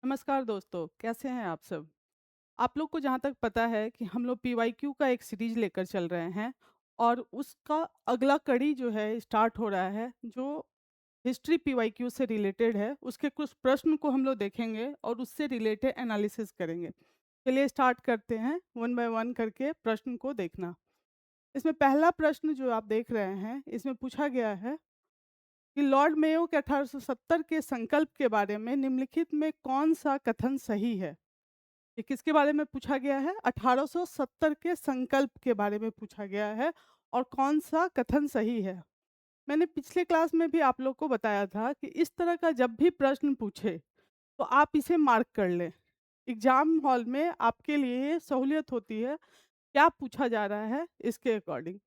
नमस्कार दोस्तों, कैसे हैं आप सब? आप लोग को जहाँ तक पता है कि हम लोग पीवाईक्यू का एक सीरीज़ लेकर चल रहे हैं और उसका अगला कड़ी जो है स्टार्ट हो रहा है, जो हिस्ट्री पीवाईक्यू से रिलेटेड है। उसके कुछ प्रश्न को हम लोग देखेंगे और उससे रिलेटेड एनालिसिस करेंगे। चलिए स्टार्ट करते हैं, वन बाय वन करके प्रश्न को देखना। इसमें पहला प्रश्न जो आप देख रहे हैं, इसमें पूछा गया है कि लॉर्ड मेयो के 1870 के संकल्प के बारे में निम्नलिखित में कौन-सा कथन सही है? ये किसके बारे में पूछा गया है? 1870 के संकल्प के बारे में पूछा गया है और कौन-सा कथन सही है? मैंने पिछले क्लास में भी आप लोग को बताया था कि इस तरह का जब भी प्रश्न पूछे, तो आप इसे मार्क कर लें। एग्ज़ाम हॉल में आपके लिए सहूलियत होती है, क्या पूछा जा रहा है, इसके अकॉर्डिंग।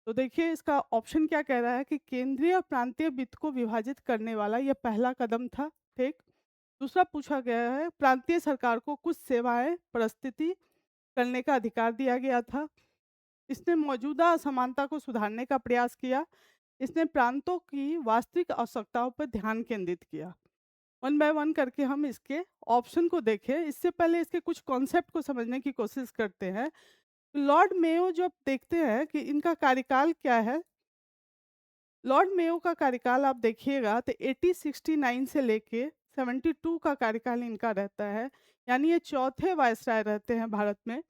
तो देखिए इसका ऑप्शन क्या कह रहा है कि केंद्रीय और प्रांतीय वित्त को विभाजित करने वाला यह पहला कदम था, ठीक? दूसरा पूछा गया है प्रांतीय सरकार को कुछ सेवाएं परिस्थिति करने का अधिकार दिया गया था। इसने मौजूदा असमानता को सुधारने का प्रयास किया। इसने प्रांतों की वास्तविक आवश्यकताओं पर ध्यान केंद्रित किया। वन बाय वन करके हम इसके ऑप्शन को देखें। इससे पहले इसके कुछ कॉन्सेप्ट को समझने की कोशिश करते हैं। लॉर्ड मेयो जो देखते हैं कि इनका कार्यकाल क्या है। लॉर्ड मेयो का कार्यकाल आप देखिएगा तो 1869 से लेके 72 का कार्यकाल इनका रहता है, यानी ये चौथे वायसराय रहते हैं भारत में।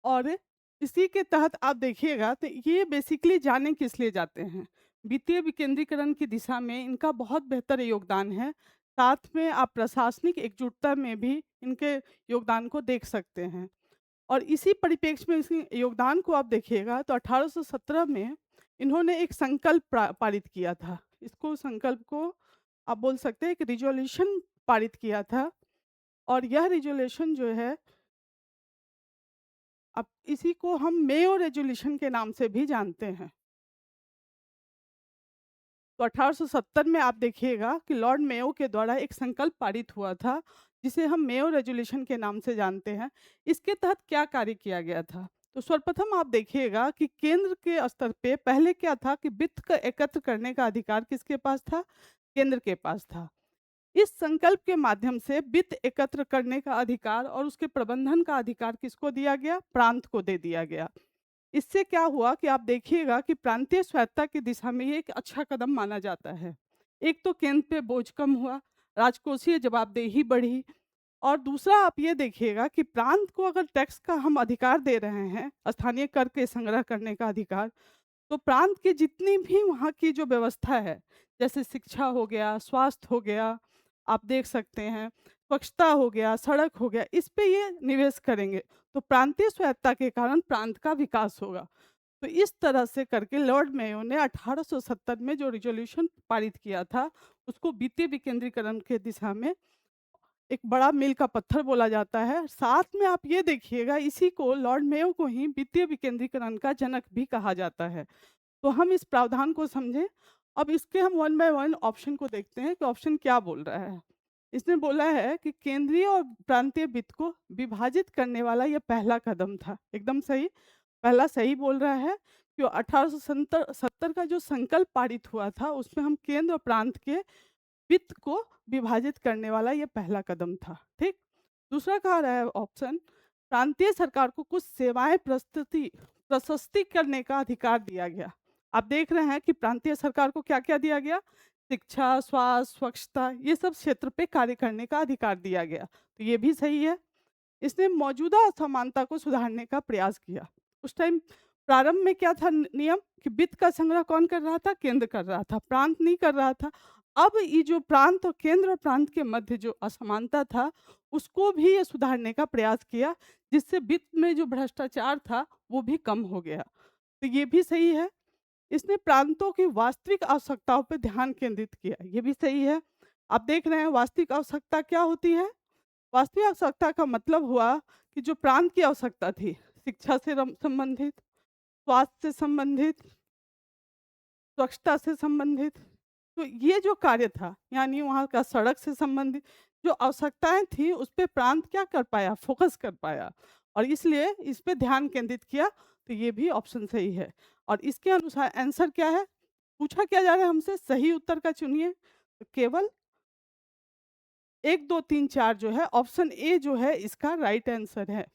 और इसी के तहत आप देखिएगा तो ये बेसिकली जाने किस लिए जाते हैं, वित्तीय विकेंद्रीकरण की दिशा में इनका बहुत बेहतर योगदान है। साथ में आप प्रशासनिक एकजुटता में भी इनके योगदान को देख सकते हैं। और इसी परिप्रेक्ष्य में इसी योगदान को आप देखिएगा तो 1817 में इन्होंने एक संकल्प पारित किया था। इसको संकल्प को आप बोल सकते हैं एक रिजोल्यूशन पारित किया था। और यह रिजोल्यूशन जो है, अब इसी को हम मेयो रेजोल्यूशन के नाम से भी जानते हैं। तो 1870 में आप देखिएगा कि लॉर्ड मेयो के द्वारा एक संकल्प पारित हुआ था, जिसे हम मेयो रेजोल्यूशन के नाम से जानते हैं। इसके तहत क्या कार्य किया गया था? तो सर्वप्रथम आप देखिएगा कि केंद्र के स्तर पे पहले क्या था कि वित्त का एकत्र करने का अधिकार किसके पास था? केंद्र के पास था। इस संकल्प के माध्यम से वित्त एकत्र करने का अधिकार और उसके प्रबंधन का अधिकार किसको दिया गया? प्रांत को दे दिया गया। इससे क्या हुआ कि आप देखिएगा कि प्रांतीय स्वायत्तता की दिशा में ये एक अच्छा कदम माना जाता है। एक तो केंद्र पे बोझ कम हुआ, राजकोषीय जवाबदेही बढ़ी। और दूसरा आप ये देखिएगा कि प्रांत को अगर टैक्स का हम अधिकार दे रहे हैं, स्थानीय कर के संग्रह करने का अधिकार, तो प्रांत की जितनी भी वहाँ की जो व्यवस्था है, जैसे शिक्षा हो गया, स्वास्थ्य हो गया, आप देख सकते हैं, स्वच्छता हो गया, सड़क हो गया, इस पे ये निवेश करेंगे। तो प्रांतीय स्वायत्तता के कारण प्रांत का विकास होगा। तो इस तरह से करके लॉर्ड मेयो ने 1870 में जो रिज़ोल्यूशन पारित किया था, उसको वित्तीय विकेंद्रीकरण के दिशा में एक बड़ा मील का पत्थर बोला जाता है। साथ में आप ये देखिएगा इसी को लॉर्ड मेयो को ही वित्तीय विकेंद्रीकरण का जनक भी कहा जाता है। तो हम इस प्रावधान को समझें। अब इसके हम वन बाय वन ऑप्शन को देखते हैं कि ऑप्शन क्या बोल रहा है। इसने बोला है कि केंद्रीय और प्रांतीय वित्त को विभाजित करने वाला यह पहला कदम था। एकदम सही, पहला सही बोल रहा है कि 1870 का जो संकल्प पारित हुआ था उसमें हम केंद्र और प्रांत के वित्त को विभाजित करने वाला ये पहला कदम था, ठीक? दूसरा कहा रहा है ऑप्शन, प्रांतीय सरकार को कुछ सेवाएं प्रशस्ति करने का अधिकार दिया गया। आप देख रहे हैं कि प्रांतीय सरकार को क्या-क्या दिया गया? शिक्षा, स्वास्थ्य, स्वच्छता, ये सब क्षेत्र पे कार्य करने का अधिकार दिया गया। तो ये भी सही है। इसने मौजूदा असमानता को सुधारने का प्रयास किया। उस टाइम प्रारंभ में क्या था नियम कि वित्त का संग्रह कौन कर रहा था? केंद्र कर रहा था, प्रांत नहीं कर रहा था। अब ये जो प्रांत और केंद्र और प्रांत के मध्य जो असमानता था, उसको भी ये सुधारने का प्रयास किया, जिससे वित्त में जो भ्रष्टाचार था, वो भी कम हो गया। तो ये भी सही है। इसने प्रांतों की वास्तविक आवश्यकताओं पर ध्यान केंद्रित किया, ये भी सही है। आप देख रहे हैं वास्तविक आवश्यकता क्या होती है? वास्तविक आवश्यकता का मतलब हुआ कि जो प्रांत की आवश्यकता थी, शिक्षा से संबंधित, स्वास्थ्य से संबंधित, स्वच्छता से संबंधित, तो ये जो कार्य था, यानी वहाँ का सड़क से संबंधित जो आवश्यकताएं थी, उस पे प्रांत क्या कर पाया? फोकस कर पाया और इसलिए इस पे ध्यान केंद्रित किया। तो ये भी ऑप्शन सही है। और इसके अनुसार आंसर क्या है? पूछा क्या जा रहा है हमसे? सही उत्तर का चुनिए। तो केवल 1, 2, 3, 4 जो है ऑप्शन ए जो है इसका राइट आंसर है।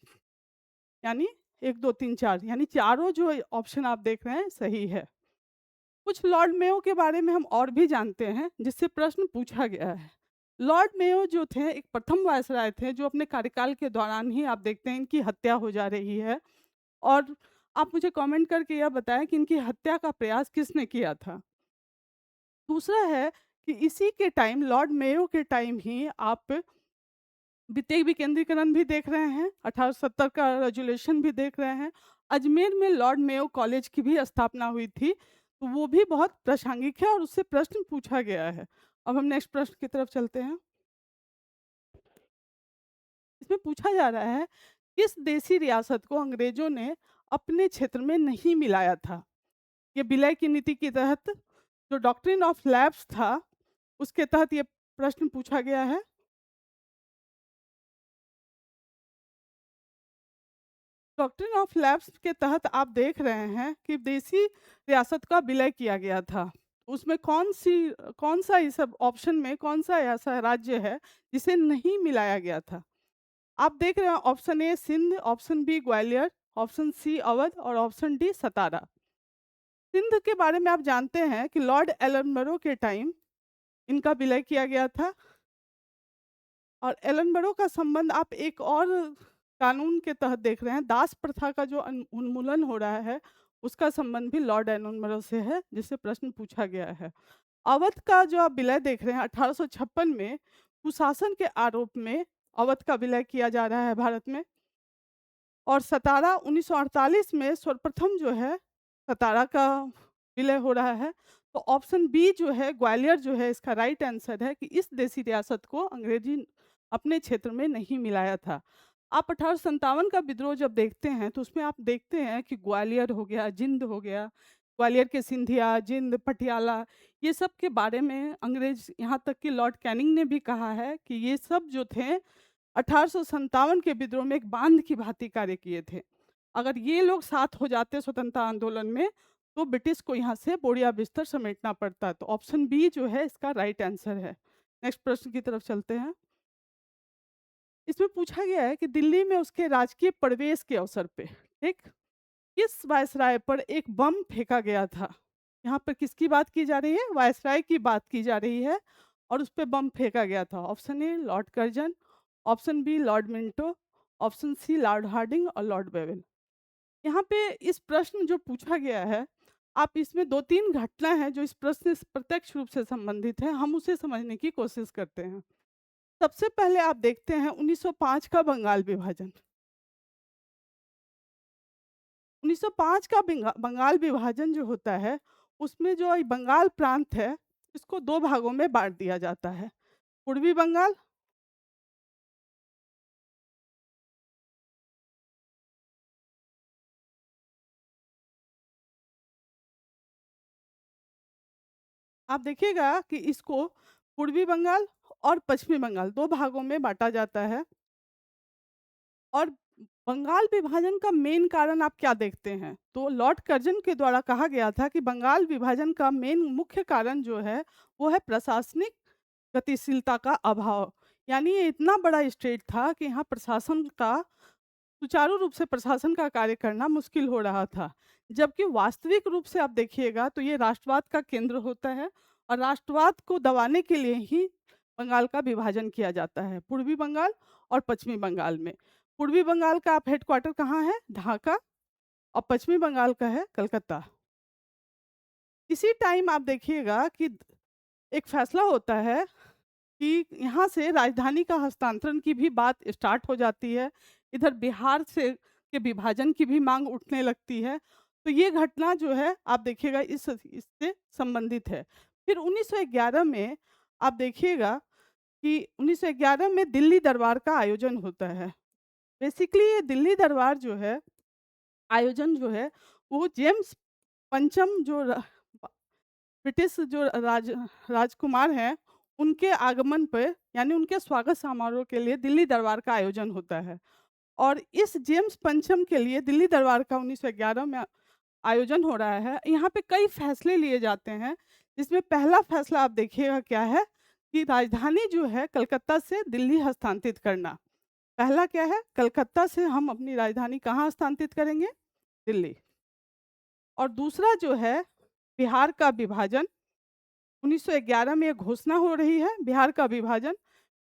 यानी 1, 2, 3, 4 यानी चारों जो ऑप्शन आप देख रहे हैं सही है। कुछ लॉर्ड मेयो के बारे में हम और भी जानते हैं जिससे प्रश्न पूछा गया है। लॉर्ड मेयो जो थे एक प्रथम वायसराय थे जो अपने कार्यकाल के दौरान ही आप देखते हैं इनकी हत्या हो जा रही है। और आप मुझे कमेंट करके यह बताएं कि इनकी हत्या का प्रयास किसने किया था। दूसरा है कि इसी के टाइम लॉर्ड मेयो के टाइम ही आप वित्तीय विकेंद्रीकरण भी देख रहे हैं, 1870 का रेज़ोल्यूशन भी देख रहे हैं। अजमेर में लॉर्ड मेयो कॉलेज की भी स्थापना हुई थी, तो वो भी बहुत प्रासंगिक है और उससे प्रश्न पूछा गया है। अब हम नेक्स्ट प्रश्न की तरफ चलते हैं। इसमें पूछा जा रहा है, किस देशी रियासत को अंग्रेज़ों ने अपने क्षेत्र में नहीं मिलाया था? ये विलय की नीति के तहत जो डॉक्ट्रिन ऑफ लैप्स था, उसके तहत ये प्रश्न पूछा गया है। डॉक्ट्रिन ऑफ लैप्स के तहत आप देख रहे हैं कि देसी रियासत का विलय किया गया था। उसमें कौन सा इस सब ऑप्शन में कौन सा ऐसा राज्य है जिसे नहीं मिलाया गया था? आप देख रहे हैं option A Sindh, option B Gwalior, option C Awadh और ऑप्शन डी सतारा। सिंध के बारे में आप जानते हैं कि लॉर्ड एलनबरो के टाइम इनका विलय किया गया था। और एलनबरो का संबंध आप एक और कानून के तहत देख रहे हैं, दास प्रथा का जो उन्मूलन हो रहा है, उसका संबंध भी लॉर्ड एलनबरो से है, जिससे प्रश्न पूछा गया है। अवध का जो आप विलय देख रहे हैं 1856 में कुशासन के आरोप में अवध का विलय किया जा रहा है भारत में। और सतारा 1948 में सर्वप्रथम जो है सतारा का विलय हो रहा है। तो ऑप्शन बी जो है ग्वालियर जो है इसका राइट आंसर है कि इस देशी रियासत को अंग्रेजी अपने क्षेत्र में नहीं मिलाया था। आप 1857 का विद्रोह जब देखते हैं तो उसमें आप देखते हैं कि ग्वालियर हो गया, जिंद हो गया, ग्वालियर के सिंधिया, जिंद, पटियाला, ये सब के बारे में अंग्रेज, यहाँ तक कि लॉर्ड कैनिंग ने भी कहा है कि ये सब जो थे 1857 के विद्रोह में एक बांध की भांति कार्य किए थे। अगर ये लोग साथ हो जाते स्वतंत्रता आंदोलन में तो ब्रिटिश को यहाँ से बोरिया बिस्तर समेटना पड़ता। तो ऑप्शन बी जो है इसका राइट आंसर है। नेक्स्ट प्रश्न की तरफ चलते हैं। इसमें पूछा गया है कि दिल्ली में उसके राजकीय प्रवेश के अवसर पे ठीक किस वायसराय पर एक बम फेंका गया था? यहाँ पर किसकी बात की जा रही है? वायसराय की बात की जा रही है और उस पे बम फेंका गया था। Option A Lord Curzon, option B Lord Minto, option C Lord Hardinge और लॉर्ड बेवेल। यहाँ पे इस प्रश्न जो पूछा गया है, आप इसमें 2-3 घटना है जो इस प्रश्न से प्रत्यक्ष रूप से संबंधित है, हम उसे समझने की कोशिश करते हैं। सबसे पहले आप देखते हैं 1905 का बंगाल विभाजन। 1905 का बंगाल विभाजन जो होता है, उसमें जो ये बंगाल प्रांत है, इसको 2 भागों में बाँट दिया जाता है। पूर्वी बंगाल, आप देखिएगा कि इसको पूर्वी बंगाल और पश्चिमी बंगाल 2 भागों में बाँटा जाता है। और बंगाल विभाजन का मेन कारण आप क्या देखते हैं? तो लॉर्ड कर्जन के द्वारा कहा गया था कि बंगाल विभाजन का मेन मुख्य कारण जो है, वो है प्रशासनिक गतिशीलता का अभाव। यानी ये इतना बड़ा स्टेट था कि यहाँ प्रशासन का सुचारू रूप से प्रशासन का कार्य करना मुश्किल हो रहा था। जबकि वास्तविक रूप से आप देखिएगा तो ये राष्ट्रवाद का केंद्र होता है और राष्ट्रवाद को दबाने के लिए ही बंगाल का विभाजन किया जाता है, पूर्वी बंगाल और पश्चिमी बंगाल में। पूर्वी बंगाल का आप हेडक्वार्टर कहाँ है? ढाका। और पश्चिमी बंगाल का है कलकत्ता। इसी टाइम आप देखिएगा कि एक फैसला होता है कि यहाँ से राजधानी का हस्तांतरण की भी बात स्टार्ट हो जाती है। इधर बिहार से के विभाजन की भी मांग उठने लगती है। तो ये घटना जो है आप देखिएगा इससे संबंधित है। फिर 1911 में आप देखिएगा कि 1911 में दिल्ली दरबार का आयोजन होता है। बेसिकली ये दिल्ली दरबार जो है आयोजन जो है वो जेम्स पंचम जो ब्रिटिश जो राजकुमार हैं, उनके आगमन पे यानी उनके स्वागत समारोह के लिए दिल्ली दरबार का आयोजन होता है। और इस जेम्स पंचम के लिए दिल्ली दरबार का 1911 में आयोजन हो रहा है। यहाँ पे कई फैसले लिए जाते हैं, जिसमें पहला फैसला आप देखिएगा क्या है कि राजधानी जो है कलकत्ता से दिल्ली हस्तांतरित करना। पहला क्या है, कलकत्ता से हम अपनी राजधानी कहाँ हस्तांतरित करेंगे? दिल्ली। और दूसरा जो है बिहार का विभाजन, 1911 में ये घोषणा हो रही है बिहार का विभाजन।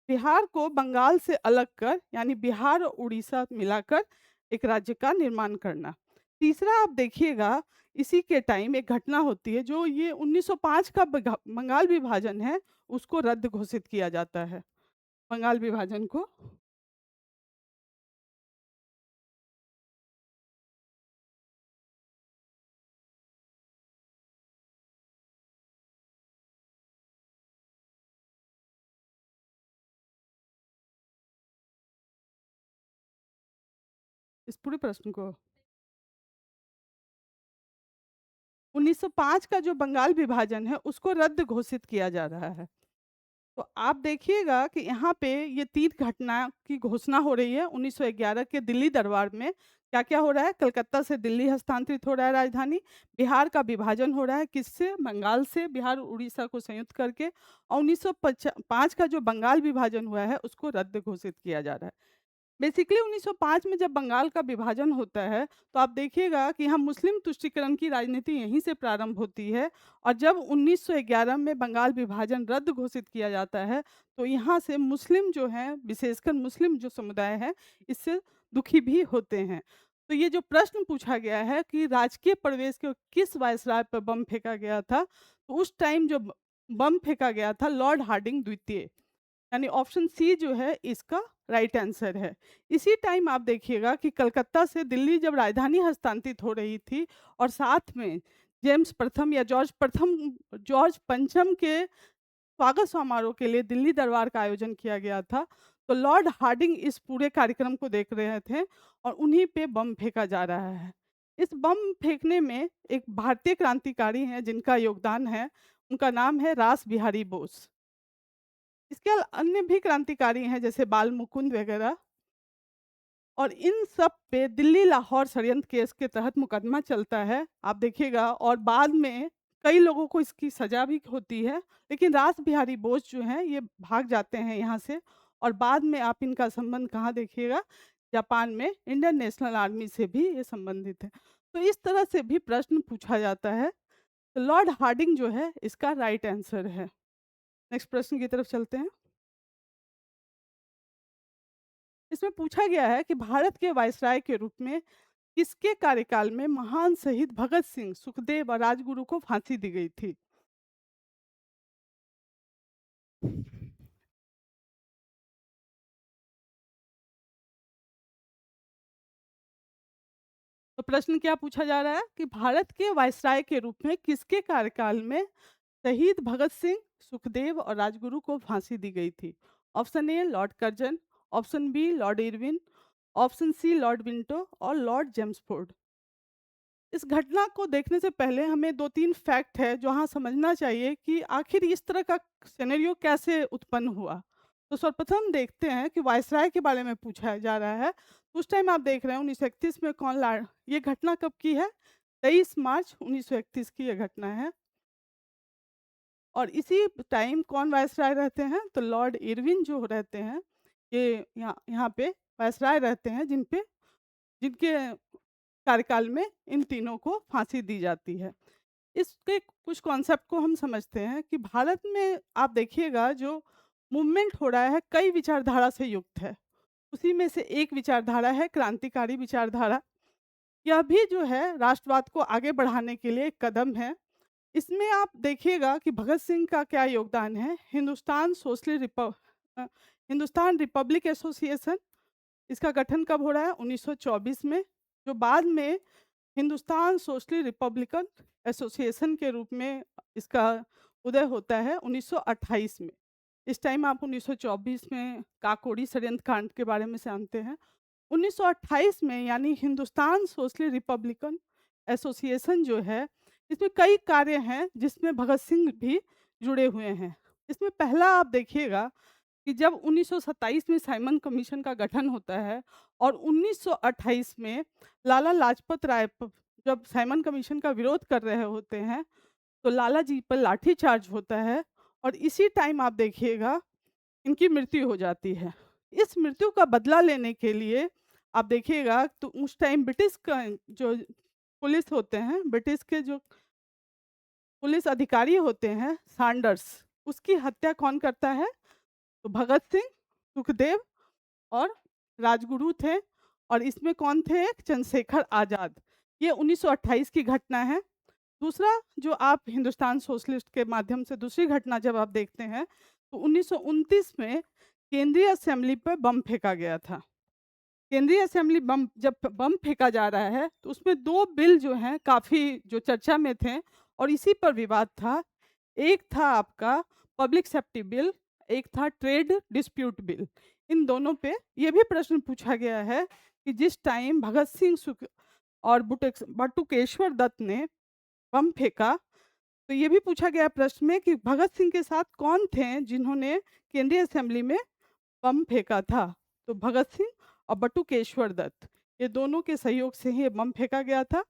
बिहार को बंगाल से अलग कर यानी बिहार और उड़ीसा मिलाकर एक राज्य का निर्माण करना। तीसरा आप देखिएगा इसी के टाइम एक घटना होती है जो ये 1905 का बंगाल विभाजन है, उसको रद्द घोषित किया जाता है। बंगाल विभाजन को इस पूरे प्रश्न को 1905 का जो बंगाल विभाजन है उसको रद्द घोषित किया जा रहा है। तो आप देखिएगा कि यहाँ पे ये 3 घटना की घोषणा हो रही है 1911 के दिल्ली दरबार में। क्या-क्या हो रहा है? कलकत्ता से दिल्ली हस्तांतरित हो रहा है राजधानी, बिहार का विभाजन हो रहा है किससे? बंगाल से, बिहार और उड़ीसा को संयुक्त करके, और 1905 का जो बंगाल विभाजन हुआ है उसको रद्द घोषित किया जा रहा है। बेसिकली 1905 में जब बंगाल का विभाजन होता है, तो आप देखिएगा कि यहाँ मुस्लिम तुष्टीकरण की राजनीति यहीं से प्रारंभ होती है, और जब 1911 में बंगाल विभाजन रद्द घोषित किया जाता है, तो यहाँ से मुस्लिम जो हैं, विशेषकर मुस्लिम जो समुदाय है, इससे दुखी भी होते हैं। तो ये जो प्रश्न पूछा गया है कि राजकीय प्रवेश के किस वायसराय पर बम फेंका गया था, तो उस टाइम जो बम फेंका गया था लॉर्ड हार्डिंग द्वितीय, यानी ऑप्शन सी जो है इसका राइट आंसर है। इसी टाइम आप देखिएगा कि कलकत्ता से दिल्ली जब राजधानी हस्तांतरित हो रही थी और साथ में जेम्स प्रथम या जॉर्ज पंचम के स्वागत समारोह के लिए दिल्ली दरबार का आयोजन किया गया था, तो लॉर्ड हार्डिंग इस पूरे कार्यक्रम को देख रहे थे और उन्हीं पे बम फेंका जा रहा है। इस बम फेंकने में एक भारतीय क्रांतिकारी हैं जिनका योगदान है, उनका नाम है रास बिहारी बोस। इसके अन्य भी क्रांतिकारी हैं जैसे बाल मुकुंद वगैरह, और इन सब पे दिल्ली लाहौर षड्यंत्र केस के तहत मुकदमा चलता है, आप देखिएगा, और बाद में कई लोगों को इसकी सज़ा भी होती है। लेकिन रास बिहारी बोस जो हैं ये भाग जाते हैं यहाँ से, और बाद में आप इनका संबंध कहाँ देखिएगा, जापान में इंडियन नेशनल आर्मी से भी ये संबंधित है। तो इस तरह से भी प्रश्न पूछा जाता है। तो लॉर्ड हार्डिंग जो है इसका राइट आंसर है। नेक्स्ट प्रश्न की तरफ चलते हैं। इसमें पूछा गया है कि भारत के वायसराय के रूप में किसके कार्यकाल में महान शहीद भगत सिंह, सुखदेव और राजगुरु को फांसी दी गई थी? तो प्रश्न क्या पूछा जा रहा है कि भारत के वायसराय के रूप में किसके कार्यकाल में शहीद भगत सिंह, सुखदेव और राजगुरु को फांसी दी गई थी? Option A Lord Curzon, option B Lord Irwin, option C Lord Minto और लॉर्ड जेम्सफोर्ड। इस घटना को देखने से पहले हमें 2-3 फैक्ट है जो हाँ समझना चाहिए कि आखिर इस तरह का सिनेरियो कैसे उत्पन्न हुआ। तो सर्वप्रथम देखते हैं कि वायसराय के बारे में पूछा जा रहा है। उस टाइम आप देख रहे हैं 1931 में कौन ला ये घटना कब की है? 23 मार्च 1931 की ये घटना है। और इसी टाइम कौन वायसराय रहते हैं? तो लॉर्ड इरविन जो रहते हैं, ये यहाँ यहाँ पे वायसराय रहते हैं जिनके कार्यकाल में इन तीनों को फांसी दी जाती है। इसके कुछ कॉन्सेप्ट को हम समझते हैं कि भारत में आप देखिएगा जो मूवमेंट हो रहा है कई विचारधारा से युक्त है। उसी में से एक विचारधारा है क्रांतिकारी विचारधारा। यह भी जो है राष्ट्रवाद को आगे बढ़ाने के लिए एक कदम है। इसमें आप देखिएगा कि भगत सिंह का क्या योगदान है। अ, हिंदुस्तान रिपब्लिक एसोसिएशन, इसका गठन कब हो रहा है? 1924 में, जो बाद में हिंदुस्तान सोशलिस्ट रिपब्लिकन एसोसिएशन के रूप में इसका उदय होता है 1928 में। इस टाइम आप 1924 में काकोरी षड्यंत्र कांड के बारे में जानते हैं। 1928 में यानी हिंदुस्तान सोशलिस्ट रिपब्लिकन एसोसिएशन जो है, इसमें कई कार्य हैं जिसमें भगत सिंह भी जुड़े हुए हैं। इसमें पहला आप देखिएगा कि जब 1927 में साइमन कमीशन का गठन होता है और 1928 में लाला लाजपत राय जब साइमन कमीशन का विरोध कर रहे होते हैं, तो लाला जी पर लाठी चार्ज होता है और इसी टाइम आप देखिएगा इनकी मृत्यु हो जाती है। इस मृत्यु का बदला लेने के लिए आप देखिएगा तो उस टाइम ब्रिटिश का जो पुलिस होते हैं, ब्रिटिश के जो पुलिस अधिकारी होते हैं सैंडर्स, उसकी हत्या कौन करता है? तो भगत सिंह, सुखदेव और राजगुरु थे। और इसमें कौन थे? एक चंद्रशेखर आज़ाद। ये 1928 की घटना है। दूसरा जो आप हिंदुस्तान सोशलिस्ट के माध्यम से दूसरी घटना जब आप देखते हैं तो 1929 में केंद्रीय असेंबली पर बम फेंका गया था। केंद्रीय असेंबली बम जब बम फेंका जा रहा है तो उसमें 2 बिल जो हैं काफ़ी जो चर्चा में थे और इसी पर विवाद था। एक था आपका पब्लिक सेफ्टी बिल, एक था ट्रेड डिस्प्यूट बिल। इन दोनों पे ये भी प्रश्न पूछा गया है कि जिस टाइम भगत सिंह सुख और बटुकेश्वर दत्त ने बम फेंका, तो ये भी पूछा गया प्रश्न में कि भगत सिंह के साथ कौन थे जिन्होंने केंद्रीय असेंबली में बम फेंका था? तो भगत सिंह और बटुकेश्वर दत्त, ये दोनों के सहयोग से ही ये बम फेंका गया था।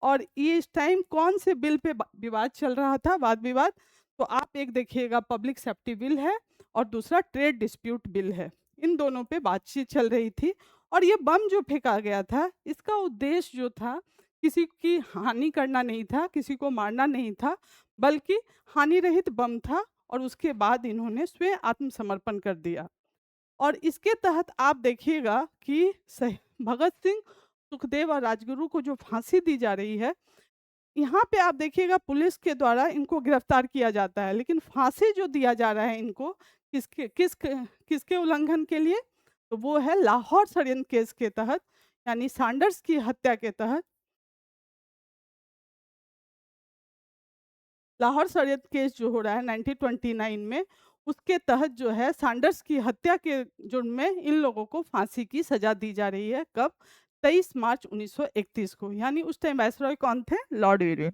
और ये इस टाइम कौन से बिल पे विवाद चल रहा था, वाद विवाद? तो आप एक देखिएगा पब्लिक सेफ्टी बिल है और दूसरा ट्रेड डिस्प्यूट बिल है। इन दोनों पे बातचीत चल रही थी और ये बम जो फेंका गया था इसका उद्देश्य जो था किसी की हानि करना नहीं था, किसी को मारना नहीं था, बल्कि हानि रहित बम था। और उसके बाद इन्होंने स्वयं आत्मसमर्पण कर दिया। और इसके तहत आप देखिएगा कि भगत सिंह, सुखदेव और राजगुरु को जो फांसी दी जा रही है, यहाँ पे आप देखिएगा पुलिस के द्वारा इनको गिरफ्तार किया जाता है, लेकिन फांसी जो दिया जा रहा है इनको किसके उल्लंघन के लिए? तो वो है लाहौर षड्यंत्र केस के तहत, यानी सैंडर्स की हत्या के तहत। लाहौर षड्यंत्र केस जो हो रहा है 1929 में, उसके तहत जो है सैंडर्स की हत्या के जुर्म में इन लोगों को फांसी की सजा दी जा रही है। कब? 23 मार्च 1931 को। यानी उस टाइम वायसरॉय कौन थे? Lord Irwin.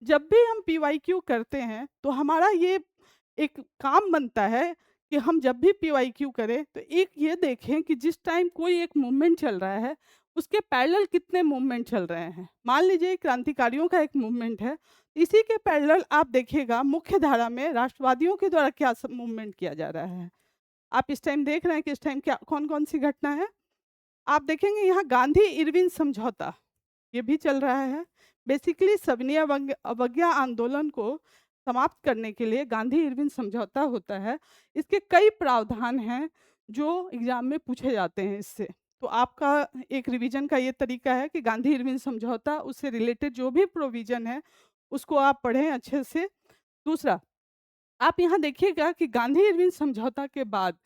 जब भी हम पीवाईक्यू करते हैं तो हमारा ये एक काम बनता है कि हम जब भी पीवाईक्यू करें तो एक ये देखें कि जिस टाइम कोई एक मूवमेंट चल रहा है उसके पैरेलल कितने मूवमेंट चल रहे हैं। मान लीजिए क्रांतिकारियों का एक मूवमेंट है, इसी के पैरेलल आप देखिएगा मुख्य धारा में राष्ट्रवादियों के द्वारा क्या मूवमेंट किया जा रहा है। आप इस टाइम देख रहे हैं कि इस टाइम क्या कौन कौन सी घटना है। आप देखेंगे यहाँ गांधी इरविन समझौता ये भी चल रहा है। बेसिकली सविनय अवज्ञा आंदोलन को समाप्त करने के लिए गांधी इरविन समझौता होता है। इसके कई प्रावधान हैं जो एग्जाम में पूछे जाते हैं इससे। तो आपका एक रिवीजन का ये तरीका है कि गांधी इरविन समझौता, उससे रिलेटेड जो भी प्रोविजन है उसको आप पढ़ें अच्छे से। दूसरा, आप यहाँ देखिएगा कि गांधी इरविन समझौता के बाद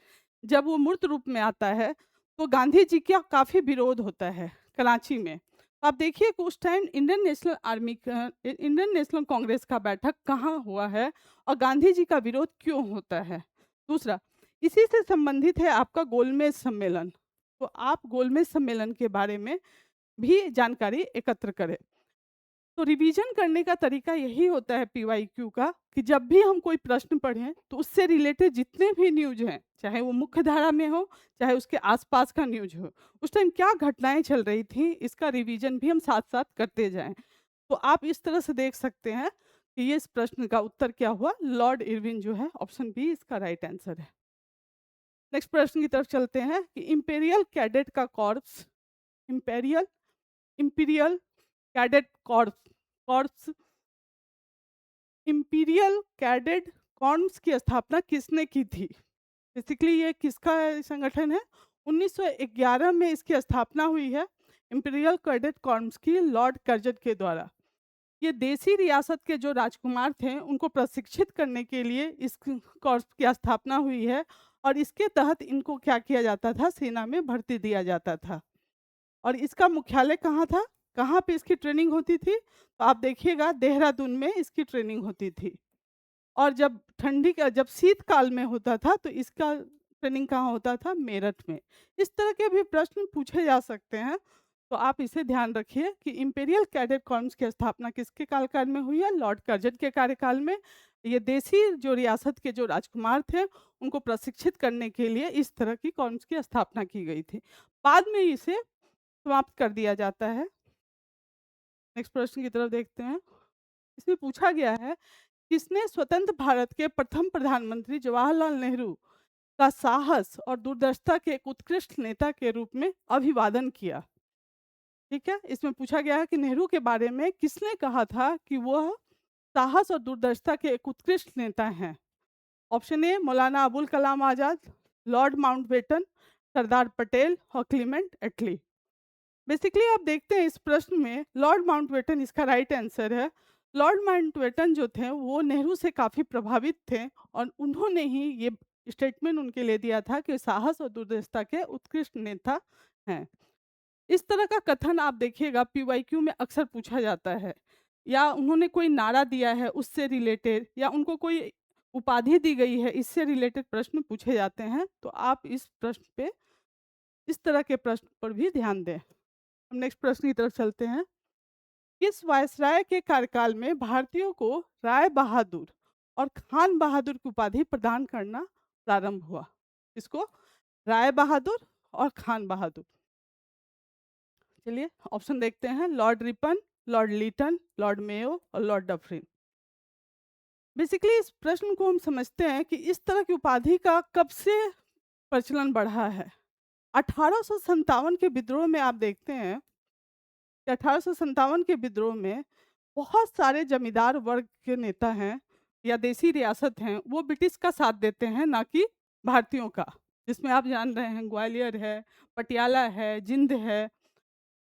जब वो मूर्त रूप में आता है तो गांधी जी का काफ़ी विरोध होता है कराची में। आप देखिए कि उस टाइम इंडियन नेशनल कांग्रेस का बैठक कहाँ हुआ है और गांधी जी का विरोध क्यों होता है। दूसरा, इसी से संबंधित है आपका गोलमेज सम्मेलन। तो आप गोलमेज सम्मेलन के बारे में भी जानकारी एकत्र करें। तो रिवीजन करने का तरीका यही होता है पीवाईक्यू का कि जब भी हम कोई प्रश्न पढ़ें तो उससे रिलेटेड जितने भी न्यूज हैं, चाहे वो मुख्य धारा में हो चाहे उसके आसपास का न्यूज हो, उस टाइम क्या घटनाएं चल रही थी, इसका रिवीजन भी हम साथ साथ करते जाएं। तो आप इस तरह से देख सकते हैं कि ये इस प्रश्न का उत्तर क्या हुआ, लॉर्ड इरविन जो है, ऑप्शन बी इसका राइट आंसर है। नेक्स्ट प्रश्न की तरफ चलते हैं कि इंपेरियल कैडेट का corps, imperial imperial cadet corps imperial cadet corps की स्थापना किसने की थी? बेसिकली ये किसका संगठन है? 1911 में इसकी स्थापना हुई है इंपीरियल कैडेट कॉर्प्स की, लॉर्ड कर्जत के द्वारा। ये देसी रियासत के जो राजकुमार थे उनको प्रशिक्षित करने के लिए इस कॉर्प्स की स्थापना हुई है और इसके तहत इनको क्या किया जाता था? सेना में भर्ती दिया जाता था। और इसका मुख्यालय कहाँ था? कहाँ पे इसकी ट्रेनिंग होती थी? तो आप देखिएगा देहरादून में इसकी ट्रेनिंग होती थी। और जब शीतकाल में होता था तो इसका ट्रेनिंग कहाँ होता था? मेरठ में। इस तरह के भी प्रश्न पूछे जा सकते हैं, तो आप इसे ध्यान रखिए कि इंपीरियल कैडेट कॉर्प्स की स्थापना किसके कार्यकाल में हुई है? लॉर्ड कर्जत के कार्यकाल में। ये देसी जो रियासत के जो राजकुमार थे उनको प्रशिक्षित करने के लिए इस तरह की कॉर्प्स की स्थापना की गई थी। बाद में इसे समाप्त कर दिया जाता है। नेक्स्ट प्रश्न की तरफ देखते हैं। इसमें पूछा गया है किसने स्वतंत्र भारत के प्रथम प्रधानमंत्री जवाहरलाल नेहरू का साहस और दूरदर्शिता के एक उत्कृष्ट नेता के रूप में अभिवादन किया? ठीक है, इसमें पूछा गया है कि नेहरू के बारे में किसने कहा था कि वह साहस और दूरदर्शिता के एक उत्कृष्ट नेता हैं? ऑप्शन ए मौलाना अबुल कलाम आज़ाद, लॉर्ड माउंटबेटन, सरदार पटेल और क्लीमेंट एटली। बेसिकली आप देखते हैं इस प्रश्न में लॉर्ड माउंटबेटन इसका राइट आंसर है। लॉर्ड माउंटबेटन जो थे वो नेहरू से काफ़ी प्रभावित थे और उन्होंने ही ये स्टेटमेंट उनके लिए दिया था कि साहस और दूरदर्शिता के उत्कृष्ट नेता हैं। इस तरह का कथन आप देखिएगा पीवाईक्यू में अक्सर पूछा जाता है, या उन्होंने कोई नारा दिया है उससे रिलेटेड, या उनको कोई उपाधि दी गई है इससे रिलेटेड प्रश्न पूछे जाते हैं। तो आप इस प्रश्न पे, इस तरह के प्रश्न पर भी ध्यान दें। हम नेक्स्ट प्रश्न की तरफ चलते हैं। किस वायसराय के कार्यकाल में भारतीयों को राय बहादुर और खान बहादुर की उपाधि प्रदान करना प्रारंभ हुआ? इसको राय बहादुर और खान बहादुर। चलिए ऑप्शन देखते हैं। Lord Ripon, Lord Lytton, Lord Mayo और लॉर्ड डफरिन। बेसिकली इस प्रश्न को हम समझते हैं कि इस तरह की उपाधि का कब से प्रचलन बढ़ा है। 1857 के विद्रोह में आप देखते हैं कि 1857 के विद्रोह में बहुत सारे जमींदार वर्ग के नेता हैं या देसी रियासत हैं, वो ब्रिटिश का साथ देते हैं, ना कि भारतीयों का। जिसमें आप जान रहे हैं ग्वालियर है, पटियाला है, जिंद है।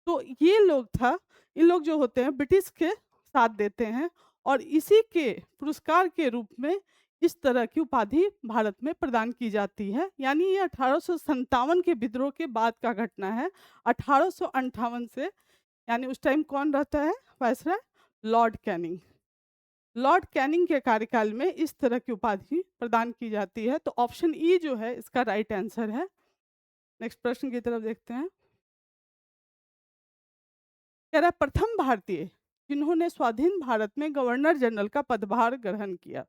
तो ये लोग था, इन लोग जो होते हैं ब्रिटिश के साथ देते हैं और इसी के पुरस्कार के रूप में इस तरह की उपाधि भारत में प्रदान की जाती है। यानी ये 1857 के विद्रोह के बाद का घटना है। 1858 से, यानी उस टाइम कौन रहता है viceroy? Lord Canning. Lord Canning के कार्यकाल में इस तरह की उपाधि प्रदान की जाती है। तो ऑप्शन ई जो है इसका राइट आंसर है। नेक्स्ट प्रश्न की तरफ देखते हैं। कह रहा है प्रथम भारतीय जिन्होंने स्वाधीन भारत में गवर्नर जनरल का पदभार ग्रहण किया।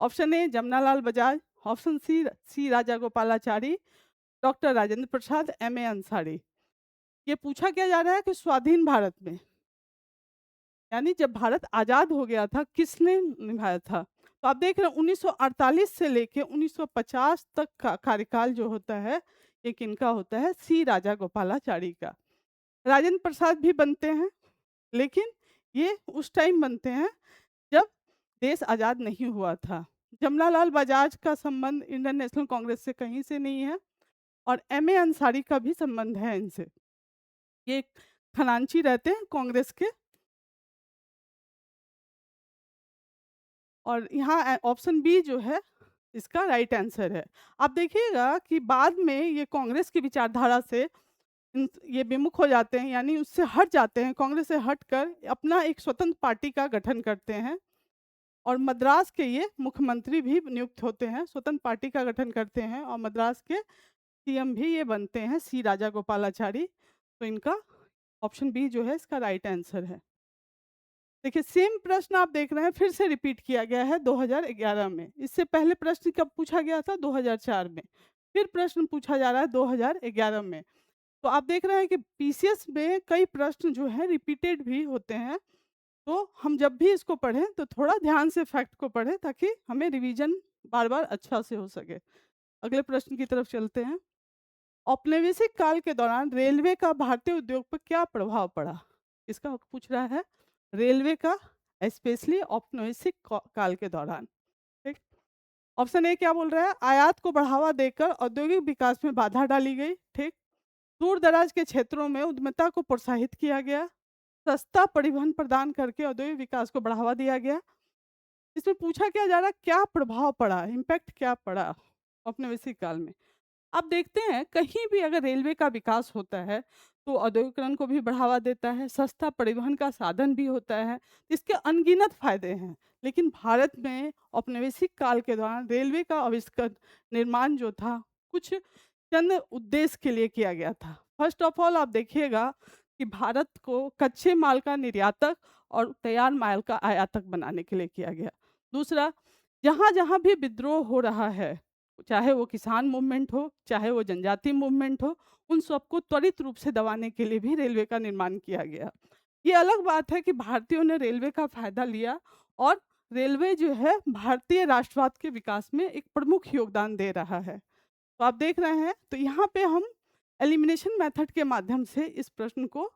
Option A Jamnalal Bajaj, option C C Rajagopalachari, doctor Rajendra Prasad, M A Ansari. ये पूछा क्या जा रहा है कि स्वाधीन भारत में, यानी जब भारत आज़ाद हो गया था, किसने निभाया था? तो आप देख रहे हैं 1948 से लेके 1950 तक का कार्यकाल जो होता है, ये किनका होता है? सी राजा गोपालाचारी का। राजेंद्र प्रसाद भी बनते हैं, लेकिन ये उस टाइम बनते हैं जब देश आज़ाद नहीं हुआ था। जमनालाल बजाज का संबंध इंडियन नेशनल कांग्रेस से कहीं से नहीं है और एम ए अंसारी का भी संबंध है इनसे। ये खनांची रहते हैं कांग्रेस के। और यहाँ ऑप्शन बी जो है इसका राइट आंसर है। आप देखिएगा कि बाद में ये कांग्रेस की विचारधारा से ये विमुख हो जाते हैं, यानी उससे हट जाते हैं, कांग्रेस से हटकर अपना एक स्वतंत्र पार्टी का गठन करते हैं और मद्रास के ये मुख्यमंत्री भी नियुक्त होते हैं, स्वतंत्र पार्टी का गठन करते हैं और मद्रास के सीएम भी ये बनते हैं सी राजा गोपालाचारी। तो इनका ऑप्शन बी जो है इसका राइट आंसर है। देखिए सेम प्रश्न आप देख रहे हैं फिर से रिपीट किया गया है 2011 में। इससे पहले प्रश्न कब पूछा गया था? 2004 में। फिर प्रश्न पूछा जा रहा है 2011 में। तो आप देख रहे हैं कि पीसीएस में कई प्रश्न जो हैं रिपीटेड भी होते हैं। तो हम जब भी इसको पढ़ें तो थोड़ा ध्यान से फैक्ट को पढ़ें ताकि हमें रिवीजन बार-बार अच्छा से हो सके। अगले प्रश्न की तरफ चलते हैं। औपनिवेशिक काल के दौरान रेलवे का भारतीय उद्योग पर क्या प्रभाव पड़ा? इसका पूछ रहा है रेलवे का, स्पेशली औपनिवेशिक काल के दौरान। ठीक। ऑप्शन ए क्या बोल रहा है? आयात को बढ़ावा देकर औद्योगिक विकास में बाधा डाली गई। ठीक। दूर दराज के क्षेत्रों में उद्यमिता को प्रोत्साहित किया गया। सस्ता परिवहन प्रदान करके औद्योगिक विकास को बढ़ावा दिया गया। इसमें पूछा क्या जा रहा है? क्या प्रभाव पड़ा, इम्पैक्ट क्या पड़ा औपनिवेशिक काल में? आप देखते हैं कहीं भी अगर रेलवे का विकास होता है तो औद्योगिकरण को भी बढ़ावा देता है, सस्ता परिवहन का साधन भी होता है, इसके अनगिनत फायदे हैं। लेकिन भारत में औपनिवेशिक काल के दौरान रेलवे का आविष्कार, निर्माण जो था कुछ चंद उद्देश्य के लिए किया गया था। फर्स्ट ऑफ ऑल आप देखिएगा कि भारत को कच्चे माल का निर्यातक और तैयार माल का आयातक बनाने के लिए किया गया। दूसरा, जहाँ जहाँ भी विद्रोह हो रहा है, चाहे वो किसान मूवमेंट हो, चाहे वो जनजाति मूवमेंट हो, उन सबको त्वरित रूप से दबाने के लिए भी रेलवे का निर्माण किया गया। ये अलग बात है कि भारतीयों ने रेलवे का फ़ायदा लिया और रेलवे जो है भारतीय राष्ट्रवाद के विकास में एक प्रमुख योगदान दे रहा है। तो आप देख रहे हैं, तो यहाँ पे हम एलिमिनेशन मेथड के माध्यम से इस प्रश्न को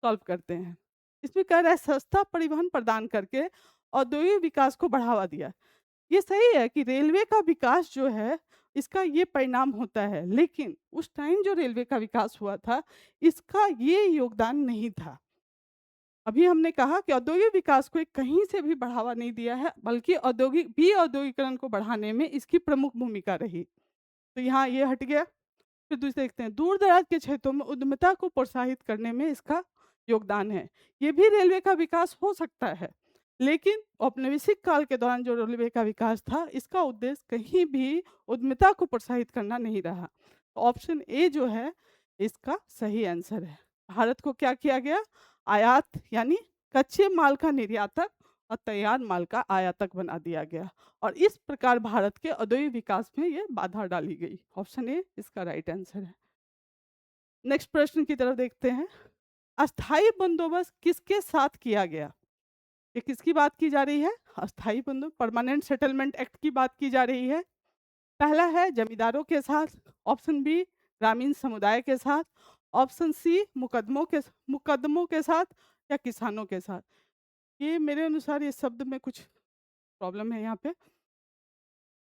सॉल्व करते हैं। इसमें कह रहा है सस्ता परिवहन प्रदान करके औद्योगिक विकास को बढ़ावा दिया। ये सही है कि रेलवे का विकास जो है, इसका ये परिणाम होता है, लेकिन उस टाइम जो रेलवे का विकास हुआ था, इसका ये योगदान नहीं था। अभी हमने कहा कि औद्योगिक विकास को कहीं से भी बढ़ावा नहीं दिया है, बल्कि औद्योगिकरण को बढ़ाने में इसकी प्रमुख भूमिका रही। तो यहाँ ये हट गया। फिर दूसरे देखते हैं, दूर दराज के क्षेत्रों में उद्यमिता को प्रोत्साहित करने में इसका योगदान है। ये भी रेलवे का विकास हो सकता है, लेकिन औपनिवेशिक काल के दौरान जो रेलवे का विकास था, इसका उद्देश्य कहीं भी उद्यमिता को प्रोत्साहित करना नहीं रहा। तो ऑप्शन ए जो है, इसका सही आंसर है। भारत को क्या किया गया? आयात यानी कच्चे माल का निर्यातक और तैयार माल का आयातक बना दिया गया, और इस प्रकार भारत के औद्योगिक विकास में ये बाधा डाली गई। ऑप्शन ए इसका राइट आंसर है। नेक्स्ट प्रश्न की तरफ देखते हैं। अस्थाई बंदोबस्त किसके साथ किया गया? ये किसकी बात की जा रही है? अस्थाई बंदोबस्त, परमानेंट सेटलमेंट एक्ट की बात की जा रही है। पहला है जमींदारों के साथ, ऑप्शन बी ग्रामीण समुदाय के साथ, ऑप्शन सी मुकदमों के साथ, या किसानों के साथ। ये मेरे अनुसार ये शब्द में कुछ प्रॉब्लम है यहाँ पे।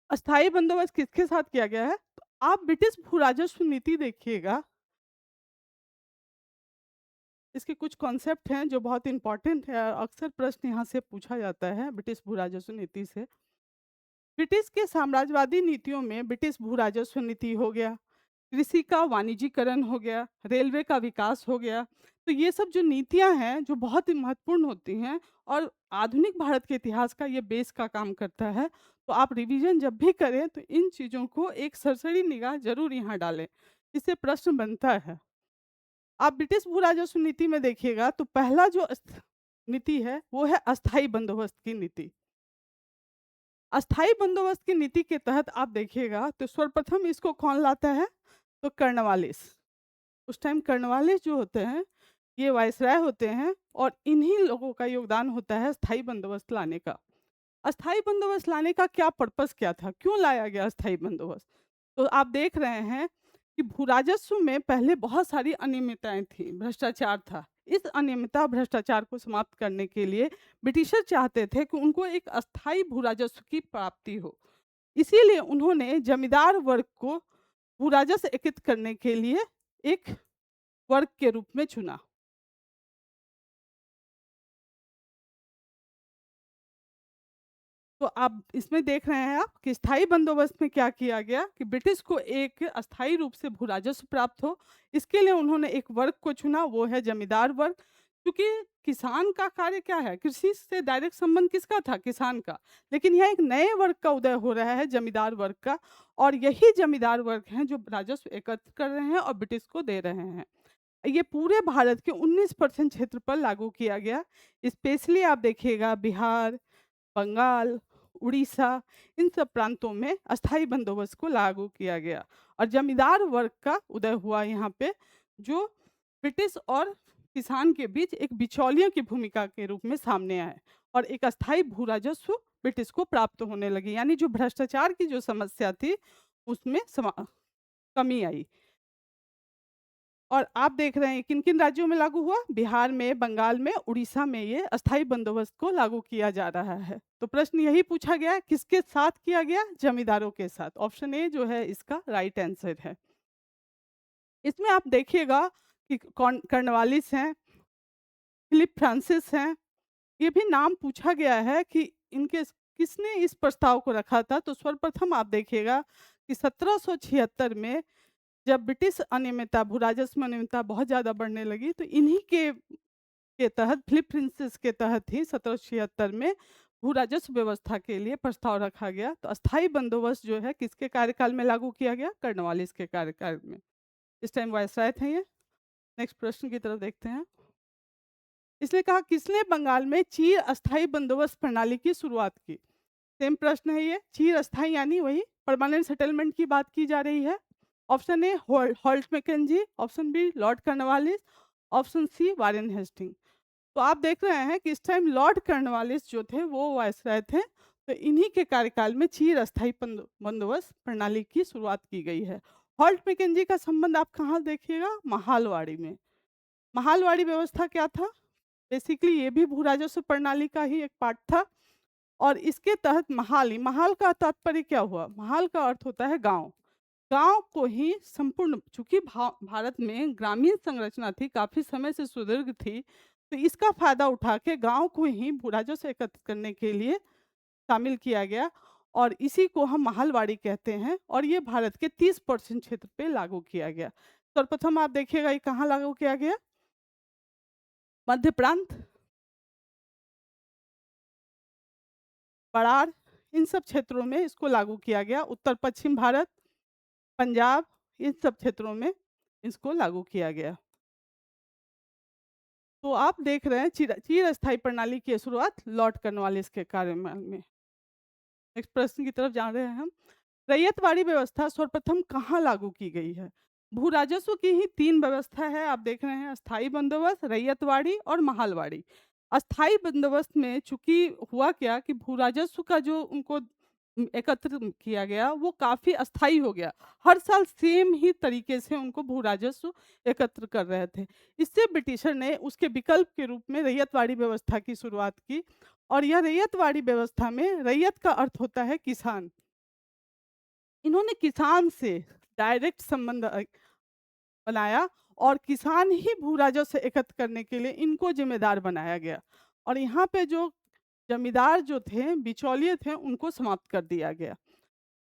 अस्थाई बंदोबस्त किसके साथ किया गया है? तो आप ब्रिटिश भू राजस्व नीति देखिएगा, इसके कुछ कॉन्सेप्ट हैं जो बहुत इंपॉर्टेंट है, अक्सर प्रश्न यहाँ से पूछा जाता है ब्रिटिश भू राजस्व नीति से। ब्रिटिश के साम्राज्यवादी नीतियों में ब्रिटिश भू राजस्व नीति हो गया, कृषि का वाणिज्यीकरण हो गया, रेलवे का विकास हो गया। तो ये सब जो नीतियां हैं, जो बहुत ही महत्वपूर्ण होती हैं, और आधुनिक भारत के इतिहास का ये बेस का काम करता है। तो आप रिवीजन जब भी करें, तो इन चीज़ों को एक सरसरी निगाह जरूर यहाँ डालें, इससे प्रश्न बनता है। आप ब्रिटिश भू राजस्व नीति में देखिएगा, तो पहला जो नीति है, वो है अस्थाई बंदोबस्त की नीति। अस्थाई बंदोबस्त की नीति के तहत आप देखिएगा, तो सर्वप्रथम इसको कौन लाता है? तो कर्नवालिस। उस टाइम कर्नवालिस जो होते हैं, ये वायसराय होते हैं, और इन्हीं लोगों का योगदान होता है अस्थाई बंदोबस्त लाने का। अस्थाई बंदोबस्त लाने का क्या पर्पस क्या था? क्यों लाया गया अस्थाई बंदोबस्त? तो आप देख रहे हैं कि भू राजस्व में पहले बहुत सारी अनियमितताएं थी, भ्रष्टाचार था। इस अनियमितता भ्रष्टाचार को समाप्त करने के लिए ब्रिटिशर चाहते थे कि उनको एक अस्थाई भू राजस्व की प्राप्ति हो। इसीलिए उन्होंने जमींदार वर्ग को भू राजस्व एकत्रित करने के लिए एक वर्ग के रूप में चुना। तो आप इसमें देख रहे हैं आप कि स्थायी बंदोबस्त में क्या किया गया कि ब्रिटिश को एक अस्थायी रूप से भू राजस्व प्राप्त हो, इसके लिए उन्होंने एक वर्ग को चुना, वो है जमींदार वर्ग। क्योंकि किसान का कार्य क्या है? कृषि से डायरेक्ट संबंध किसका था? किसान का। लेकिन यह एक नए वर्ग का उदय हो रहा है, जमींदार वर्ग का, और यही जमींदार वर्ग हैं जो राजस्व एकत्र कर रहे हैं और ब्रिटिश को दे रहे हैं। ये पूरे भारत के 19% क्षेत्र पर लागू किया गया। स्पेशली आप देखिएगा बिहार, बंगाल, उड़ीसा, इन सब प्रांतों में अस्थाई बंदोबस्त को लागू किया गया, और जमींदार वर्ग का उदय हुआ यहाँ पे, जो ब्रिटिश और किसान के बीच एक बिचौलियों की भूमिका के रूप में सामने आए, और एक अस्थाई भू राजस्व ब्रिटिश को प्राप्त होने लगी। यानी जो भ्रष्टाचार की जो समस्या थी, उसमें कमी आई। और आप देख रहे हैं किन-किन राज्यों में लागू हुआ? बिहार में, बंगाल में, उड़ीसा में ये अस्थाई बंदोबस्त को लागू किया जा रहा है। तो प्रश्न यही पूछा गया, किसके साथ किया गया? जमींदारों के साथ। ऑप्शन ए जो है इसका राइट आंसर है। इसमें आप देखिएगा कि कॉर्नवालिस हैं, फिलिप फ्रांसिस हैं, ये भी नाम पूछा गया है कि इनके किसने इस प्रस्ताव को रखा था? तो सर्वप्रथम आप देखिएगा कि 1776 में जब ब्रिटिश अनियमितता, भू राजस्व में अनियमितता बहुत ज़्यादा बढ़ने लगी, तो इन्हीं के तहत, फिलिप प्रिंसेस के तहत ही 1776 में भू राजस्व व्यवस्था के लिए प्रस्ताव रखा गया। तो अस्थाई बंदोबस्त जो है किसके कार्यकाल में लागू किया गया? कर्नवालिस के कार्यकाल में। इस टाइम वायसराय थे ये। नेक्स्ट प्रश्न की तरफ देखते हैं। इसने कहा किसने बंगाल में चिर अस्थाई बंदोबस्त प्रणाली की शुरुआत की? सेम प्रश्न है ये। चिर अस्थाई यानी वही परमानेंट सेटलमेंट की बात की जा रही है। Option A Holt Mackenzie, option B Lord Cornwallis, option C Warren Hastings. तो आप देख रहे हैं कि इस टाइम लॉर्ड कॉर्नवालिस जो थे वो वायसराय थे, तो इन्हीं के कार्यकाल में चिरस्थायी बंदोबस्त प्रणाली की शुरुआत की गई है। हॉल्ट मैकेंजी का संबंध आप कहाँ देखिएगा? महालवाड़ी में। महालवाड़ी व्यवस्था क्या था? बेसिकली ये भी भू राजस्व प्रणाली का ही एक पार्ट था और इसके तहत महाल का तात्पर्य क्या हुआ? महाल का अर्थ होता है गाँव। गाँव को ही संपूर्ण, चूँकि भारत में ग्रामीण संरचना थी, काफ़ी समय से सुदीर्घ थी, तो इसका फ़ायदा उठा के गाँव को ही भू राजस्व एकत्रित करने के लिए शामिल किया गया और इसी को हम महलवाड़ी कहते हैं और ये भारत के 30% क्षेत्र पे लागू किया गया। सर्वप्रथम आप देखिएगा ये कहाँ लागू किया गया? मध्य प्रांत, बरार, इन सब क्षेत्रों में इसको लागू किया गया। उत्तर पश्चिम भारत, पंजाब, इन सब क्षेत्रों में इसको लागू किया गया। तो आप देख रहे हैं चिरस्थायी प्रणाली की शुरुआत लॉर्ड कॉर्नवालिस के कार्यकाल में। नेक्स्ट प्रश्न की तरफ जा रहे हैं हम। रैयतवाड़ी व्यवस्था सर्वप्रथम कहाँ लागू की गई है? भू राजस्व की ही 3 व्यवस्था है, आप देख रहे हैं, अस्थाई बंदोबस्त, रैयतवाड़ी और महालवाड़ी। अस्थाई बंदोबस्त में चूँकि हुआ क्या कि भू राजस्व का जो उनको एकत्र किया गया वो काफ़ी अस्थाई हो गया। हर साल सेम ही तरीके से उनको भू राजस्व एकत्र कर रहे थे। इससे ब्रिटिशर ने उसके विकल्प के रूप में रैयतवाड़ी व्यवस्था की शुरुआत की और यह रैयतवाड़ी व्यवस्था में रैयत का अर्थ होता है किसान। इन्होंने किसान से डायरेक्ट संबंध बनाया और किसान ही भू राजस्व एकत्र करने के लिए इनको जिम्मेदार बनाया गया और यहाँ पे जो जमींदार जो थे, बिचौलिए थे, उनको समाप्त कर दिया गया।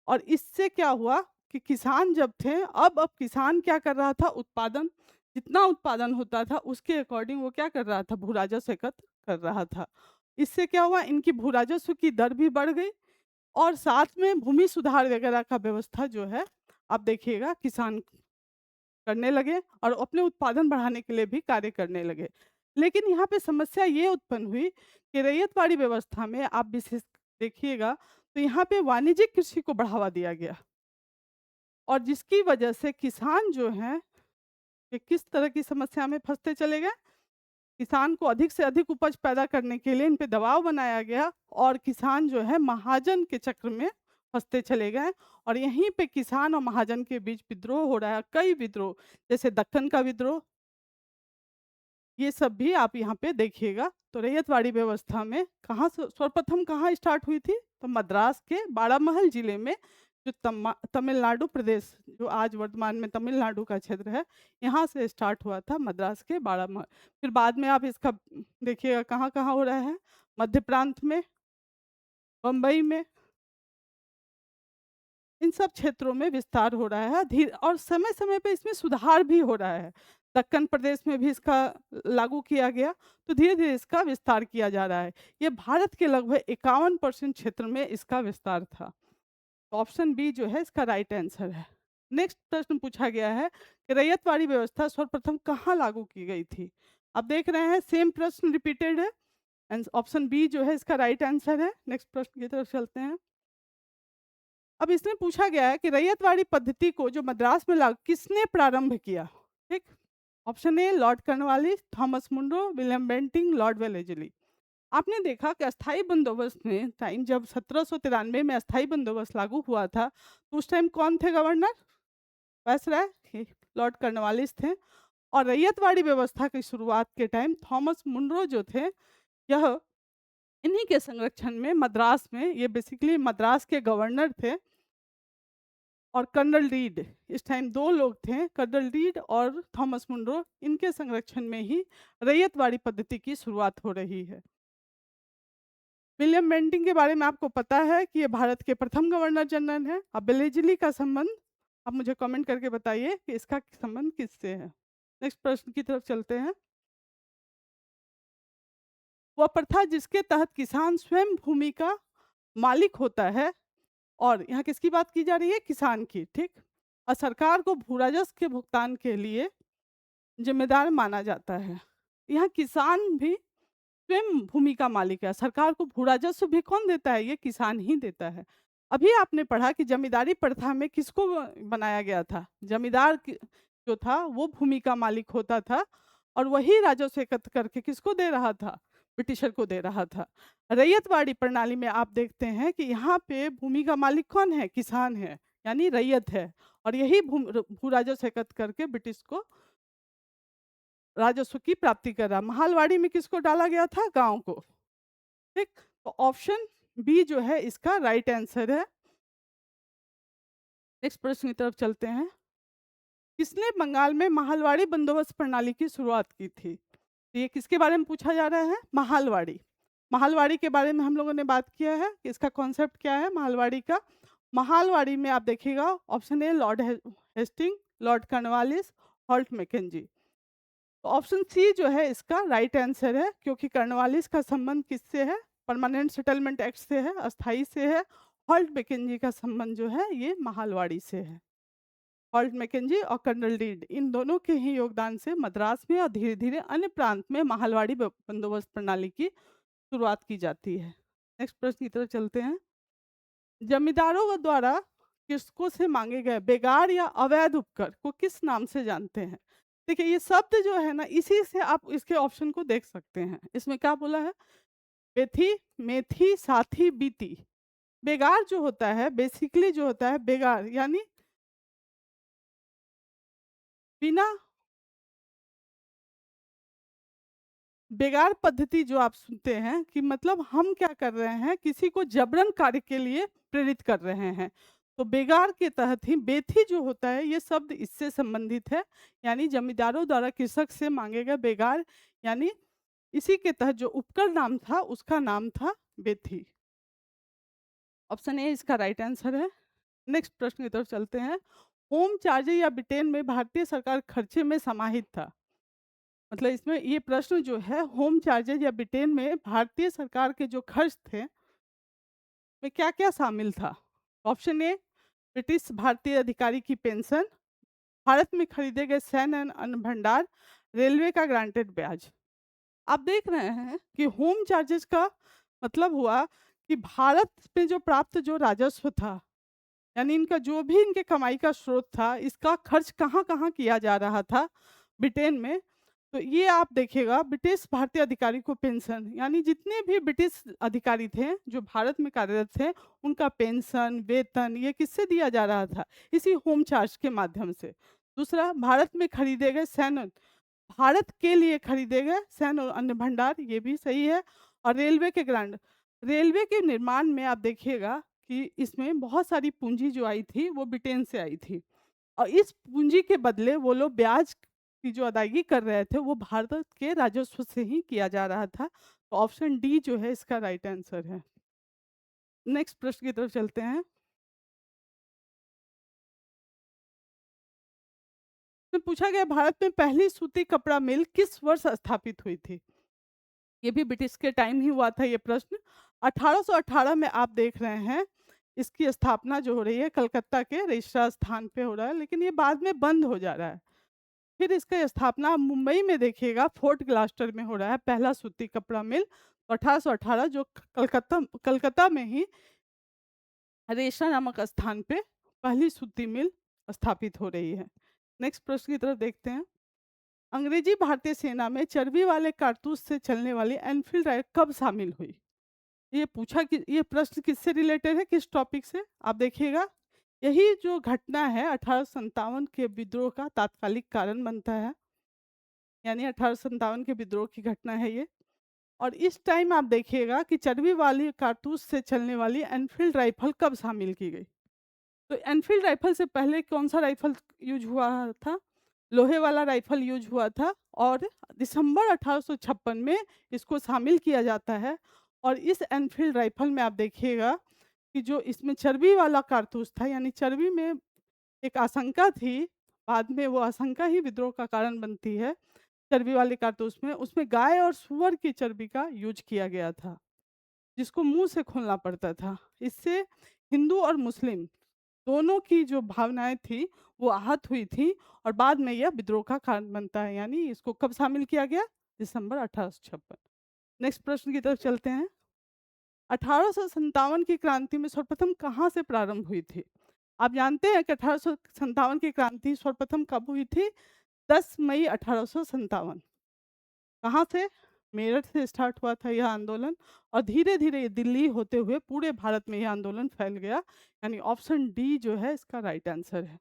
और इससे क्या हुआ कि किसान जब थे, अब किसान क्या कर रहा था? उत्पादन, जितना उत्पादन होता था उसके अकॉर्डिंग वो क्या कर रहा था? भू राजस्व एकत्र कर रहा था। इससे क्या हुआ? इनकी भू राजस्व की दर भी बढ़ गई और साथ में भूमि सुधार वगैरह का व्यवस्था जो है, आप देखिएगा किसान करने लगे और अपने उत्पादन बढ़ाने के लिए भी कार्य करने लगे। लेकिन यहाँ पे समस्या ये उत्पन्न हुई कि रैयतवाड़ी व्यवस्था में आप विशेष देखिएगा तो यहाँ पे वाणिज्यिक कृषि को बढ़ावा दिया गया और जिसकी वजह से किसान जो हैं ये किस तरह की समस्या में फंसते चले गए? किसान को अधिक से अधिक उपज पैदा करने के लिए इन पे दबाव बनाया गया और किसान जो है महाजन के चक्र में फंसते चले गए और यहीं पे किसान और महाजन के बीच विद्रोह हो रहा है। कई विद्रोह, जैसे दक्कन का विद्रोह, ये सब भी आप यहाँ पे देखिएगा। तो रैयतवाड़ी व्यवस्था में कहाँ से सर्वप्रथम कहाँ स्टार्ट हुई थी? तो मद्रास के बारामहल जिले में, जो तमिलनाडु प्रदेश, जो आज वर्तमान में तमिलनाडु का क्षेत्र है, यहाँ से स्टार्ट हुआ था, मद्रास के बारामहल। फिर बाद में आप इसका देखिएगा कहाँ कहाँ हो रहा है? मध्य प्रांत में, बम्बई में, इन सब क्षेत्रों में विस्तार हो रहा है धीरे और समय समय पे इसमें सुधार भी हो रहा है। दक्कन प्रदेश में भी इसका लागू किया गया, तो धीरे धीरे इसका विस्तार किया जा रहा है। ये भारत के लगभग 51% क्षेत्र में इसका विस्तार था। ऑप्शन बी जो है इसका राइट आंसर है। नेक्स्ट प्रश्न पूछा गया है कि रैयतवाड़ी व्यवस्था सर्वप्रथम कहाँ लागू की गई थी? आप देख रहे हैं सेम प्रश्न रिपीटेड है एंड ऑप्शन बी जो है इसका राइट आंसर है। नेक्स्ट प्रश्न की तरफ चलते हैं। अब इसमें पूछा गया है कि रैयतवाड़ी पद्धति को जो मद्रास में लागू किसने प्रारंभ किया? ठीक, option A Lord Cornwallis, Thomas Munro, William Bentinck, Lord Wellesley. आपने देखा कि अस्थाई बंदोबस्त में टाइम जब 1793 में अस्थाई बंदोबस्त लागू हुआ था, तो उस टाइम कौन थे गवर्नर? वायसराय लॉर्ड कॉर्नवालिस थे और रैयतवाड़ी व्यवस्था की शुरुआत के टाइम थॉमस मुंड्रो जो थे, यह इन्हीं के संरक्षण में मद्रास में, ये बेसिकली मद्रास के गवर्नर थे और कर्नल रीड, इस टाइम 2 लोग थे, कर्नल रीड और थॉमस मुंड्रो, इनके संरक्षण में ही रैयतवाड़ी पद्धति की शुरुआत हो रही है। विलियम बेंटिंग के बारे में आपको पता है कि ये भारत के प्रथम गवर्नर जनरल हैं। अब वेलेज़ली का संबंध आप मुझे कमेंट करके बताइए कि इसका संबंध किससे है। नेक्स्ट प्रश्न की तरफ चलते हैं। वह प्रथा जिसके तहत किसान स्वयं भूमि का मालिक होता है, और यहाँ किसकी बात की जा रही है? किसान की, ठीक। और सरकार को भू राजस्व के भुगतान के लिए जिम्मेदार माना जाता है। यहाँ किसान भी स्वयं भूमि का मालिक है, सरकार को भू राजस्व भी कौन देता है? ये किसान ही देता है। अभी आपने पढ़ा कि जमींदारी प्रथा में किसको बनाया गया था? जमींदार जो था वो भूमि का मालिक होता था और वही राजस्व एकत्र करके किसको दे रहा था? ब्रिटिशर को दे रहा था। रैयतवाड़ी प्रणाली में आप देखते हैं कि यहाँ पे भूमि का मालिक कौन है? किसान है, यानी रैयत है, और यही भू राजस्व एकत्र करके ब्रिटिश को राजस्व की प्राप्ति कर रहा। महालवाड़ी में किसको डाला गया था? गाँव को। ठीक? तो ऑप्शन बी जो है इसका राइट आंसर है। नेक्स्ट प्रश्न की तरफ चलते हैं। किसने बंगाल में महालवाड़ी बंदोबस्त प्रणाली की शुरुआत की थी? तो ये किसके बारे में पूछा जा रहा है? महालवाड़ी। महालवाड़ी के बारे में हम लोगों ने बात किया है कि इसका कॉन्सेप्ट क्या है महालवाड़ी का। महालवाड़ी में आप देखिएगा option A Lord Hastings, Lord Cornwallis, Holt Mackenzie. तो ऑप्शन सी जो है इसका राइट आंसर है, क्योंकि कर्नवालिस का संबंध किससे है? परमानेंट सेटलमेंट एक्ट से है, अस्थाई से है। हॉल्ट मैकेंजी का संबंध जो है ये महालवाड़ी से है। हॉल्ट मैकेंजी और कर्नल रीड, इन दोनों के ही योगदान से मद्रास में और धीरे धीरे अन्य प्रांत में महालवाड़ी बंदोबस्त प्रणाली की शुरुआत की जाती है। नेक्स्ट प्रश्न की तरफ चलते हैं। जमींदारों के द्वारा किसको से मांगे गए बेगार या अवैध उपकर को किस नाम से जानते हैं? देखिए ये शब्द जो है ना, इसी से आप इसके ऑप्शन को देख सकते हैं। इसमें क्या बोला है? बेथी, मेथी, साथी, बीती। बेगार जो होता है बेसिकली जो होता है बेगार यानी बिना बेगार पद्धति जो आप सुनते हैं कि मतलब हम क्या कर रहे हैं, किसी को जबरन कार्य के लिए प्रेरित कर रहे हैं। तो बेगार के तहत ही बेथी जो होता है ये शब्द इससे संबंधित है, यानी जमींदारों द्वारा कृषक से मांगे गए बेगार, यानी इसी के तहत जो उपकर नाम था उसका नाम था बेथी। ऑप्शन ए इसका राइट आंसर है। नेक्स्ट प्रश्न की तरफ चलते हैं। होम चार्ज या ब्रिटेन में भारतीय सरकार खर्चे में समाहित था। मतलब इसमें ये प्रश्न जो है होम चार्जेज या ब्रिटेन में भारतीय सरकार के जो खर्च थे में क्या क्या शामिल था? ऑप्शन ए ब्रिटिश भारतीय अधिकारी की पेंशन, भारत में खरीदे गए सैन्य अन्न भंडार, रेलवे का ग्रांटेड ब्याज। आप देख रहे हैं कि होम चार्जेस का मतलब हुआ कि भारत में जो प्राप्त जो राजस्व था, यानी इनका जो भी इनके कमाई का स्रोत था, इसका खर्च कहाँ कहाँ किया जा रहा था ब्रिटेन में। तो ये आप देखिएगा ब्रिटिश भारतीय अधिकारी को पेंशन, यानी जितने भी ब्रिटिश अधिकारी थे जो भारत में कार्यरत थे उनका पेंशन वेतन ये किससे दिया जा रहा था? इसी होम चार्ज के माध्यम से। दूसरा, भारत में खरीदे गए सैन्य, भारत के लिए खरीदे गए सैन्य और अन्य भंडार, ये भी सही है। और रेलवे के ग्रांट, रेलवे के निर्माण में आप देखिएगा कि इसमें बहुत सारी पूंजी जो आई थी वो ब्रिटेन से आई थी, और इस पूंजी के बदले वो लोग ब्याज की जो अदायगी कर रहे थे वो भारत के राजस्व से ही किया जा रहा था। तो ऑप्शन डी जो है इसका राइट आंसर है। नेक्स्ट प्रश्न की तरफ चलते हैं। तो पूछा गया भारत में पहली सूती कपड़ा मिल किस वर्ष स्थापित हुई थी? ये भी ब्रिटिश के टाइम ही हुआ था ये प्रश्न। 1818 में आप देख रहे हैं इसकी स्थापना जो हो रही है कलकत्ता के रजिस्ट्रार स्थान पे हो रहा है, लेकिन ये बाद में बंद हो जा रहा है। फिर इसका स्थापना मुंबई में देखिएगा फोर्ट ग्लास्टर में हो रहा है पहला सूती कपड़ा मिल। 1818 जो कलकत्ता कलकत्ता में ही रेशा नामक स्थान पे पहली सूती मिल स्थापित हो रही है। नेक्स्ट प्रश्न की तरफ देखते हैं। अंग्रेजी भारतीय सेना में चर्बी वाले कारतूस से चलने वाली एनफील्ड राइफल कब शामिल हुई? ये पूछा कि ये प्रश्न किससे रिलेटेड है, किस टॉपिक से? आप देखिएगा यही जो घटना है 1857 के विद्रोह का तात्कालिक कारण बनता है, यानी 1857 के विद्रोह की घटना है ये। और इस टाइम आप देखिएगा कि चर्बी वाली कारतूस से चलने वाली एनफील्ड राइफल कब शामिल की गई? तो एनफील्ड राइफल से पहले कौन सा राइफल यूज हुआ था? लोहे वाला राइफल यूज हुआ था, और दिसंबर 1856 में इसको शामिल किया जाता है। और इस एनफील्ड राइफल में आप देखिएगा कि जो इसमें चर्बी वाला कारतूस था, यानी चर्बी में एक आशंका थी, बाद में वो आशंका ही विद्रोह का कारण बनती है। चर्बी वाले कारतूस में उसमें गाय और सूअर की चर्बी का यूज किया गया था, जिसको मुंह से खोलना पड़ता था। इससे हिंदू और मुस्लिम दोनों की जो भावनाएं थी वो आहत हुई थी, और बाद में यह विद्रोह का कारण बनता है। यानी इसको कब शामिल किया गया? दिसंबर 1856। नेक्स्ट प्रश्न की तरफ चलते हैं। 1857 की क्रांति में सर्वप्रथम कहाँ से प्रारंभ हुई थी? आप जानते हैं कि 1857 की क्रांति सर्वप्रथम कब हुई थी? 10 मई 1857। कहाँ से? मेरठ से स्टार्ट हुआ था यह आंदोलन और धीरे-धीरे दिल्ली होते हुए पूरे भारत में यह आंदोलन फैल गया। यानी ऑप्शन डी जो है इसका राइट आंसर है।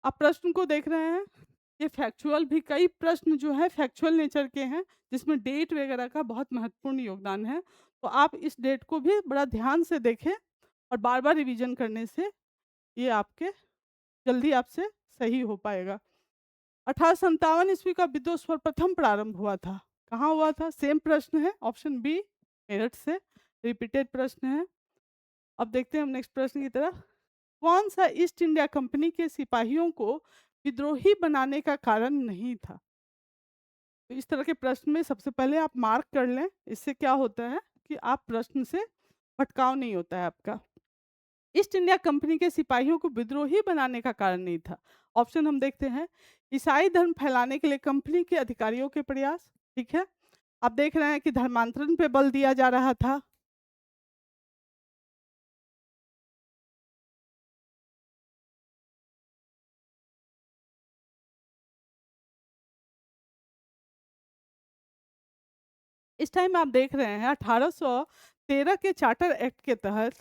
आप प्रश्न को देख रहे हैं, ये फैक्चुअल भी कई प्रश्न जो है फैक्चुअल नेचर के हैं, जिसमें डेट वगैरह का बहुत महत्वपूर्ण योगदान है। तो आप इस डेट को भी बड़ा ध्यान से देखें और बार-बार रिवीजन करने से ये आपके जल्दी आपसे सही हो पाएगा। 1857 ईस्वी का विद्रोह सर्वप्रथम प्रारंभ हुआ था। कहाँ हुआ था? सेम प्रश्न है, ऑप्शन बी मेरठ से, रिपीटेड प्रश्न है। अब देखते हैं हम नेक्स्ट प्रश्न की तरफ। कौन सा ईस्ट इंडिया कंपनी के सिपाहियों को विद्रोही बनाने का कारण नहीं था? तो इस तरह के प्रश्न में सबसे पहले आप मार्क कर लें, इससे क्या होता है कि आप प्रश्न से भटकाव नहीं होता है आपका। ईस्ट इंडिया कंपनी के सिपाहियों को विद्रोही बनाने का कारण नहीं था। ऑप्शन हम देखते हैं, ईसाई धर्म फैलाने के लिए कंपनी के अधिकारियों के प्रयास, ठीक है। आप देख रहे हैं कि धर्मांतरण पे बल दिया जा रहा था। इस टाइम आप देख रहे हैं 1813 के चार्टर एक्ट के तहत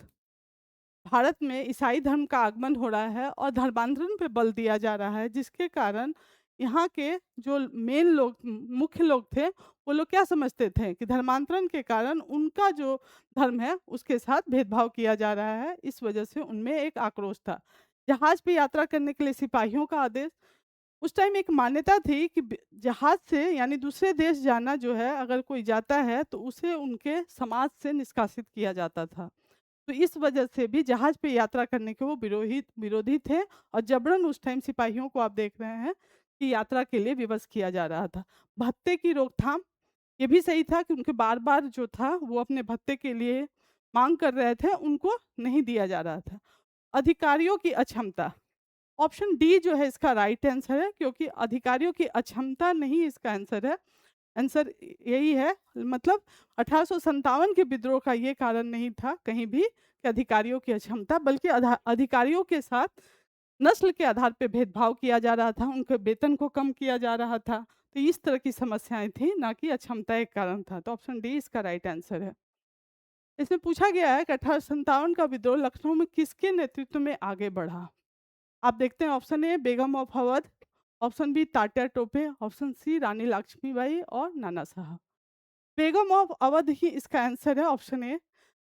भारत में ईसाई धर्म का आगमन हो रहा है और धर्मांतरण पे बल दिया जा रहा है, जिसके कारण यहाँ के जो मेन लोग मुख्य लोग थे, वो लोग क्या समझते थे कि धर्मांतरण के कारण उनका जो धर्म है उसके साथ भेदभाव किया जा रहा है। इस वजह से उनमें एक आक्रोश था। जहाज पे यात्रा करने के लिए सिपाहियों का आदेश। उस टाइम एक मान्यता थी कि जहाज से यानी दूसरे देश जाना जो है, अगर कोई जाता है तो उसे उनके समाज से निष्कासित किया जाता था। तो इस वजह से भी जहाज पे यात्रा करने के वो विरोधी थे और जबरन उस टाइम सिपाहियों को आप देख रहे हैं कि यात्रा के लिए विवश किया जा रहा था। भत्ते की रोकथाम, ये भी सही था कि उनके बार-बार जो था वो अपने भत्ते के लिए माँग कर रहे थे, उनको नहीं दिया जा रहा था। अधिकारियों की अक्षमता, ऑप्शन डी जो है इसका राइट आंसर है, क्योंकि अधिकारियों की अक्षमता नहीं इसका आंसर है। आंसर यही है, मतलब 1857 के विद्रोह का ये कारण नहीं था कहीं भी कि अधिकारियों की अक्षमता, बल्कि अधिकारियों के साथ नस्ल के आधार पे भेदभाव किया जा रहा था, उनके वेतन को कम किया जा रहा था। तो इस तरह की समस्याएं थी, ना कि अक्षमता एक कारण था। तो ऑप्शन डी इसका राइट आंसर है। इसमें पूछा गया है कि 1857 का विद्रोह लखनऊ में किसके नेतृत्व में आगे बढ़ा? आप देखते हैं, option A Begum of Awadh, option B Tatya Tope, option C Rani Lakshmibai और नाना साहब। बेगम ऑफ अवध ही इसका आंसर है, ऑप्शन ए।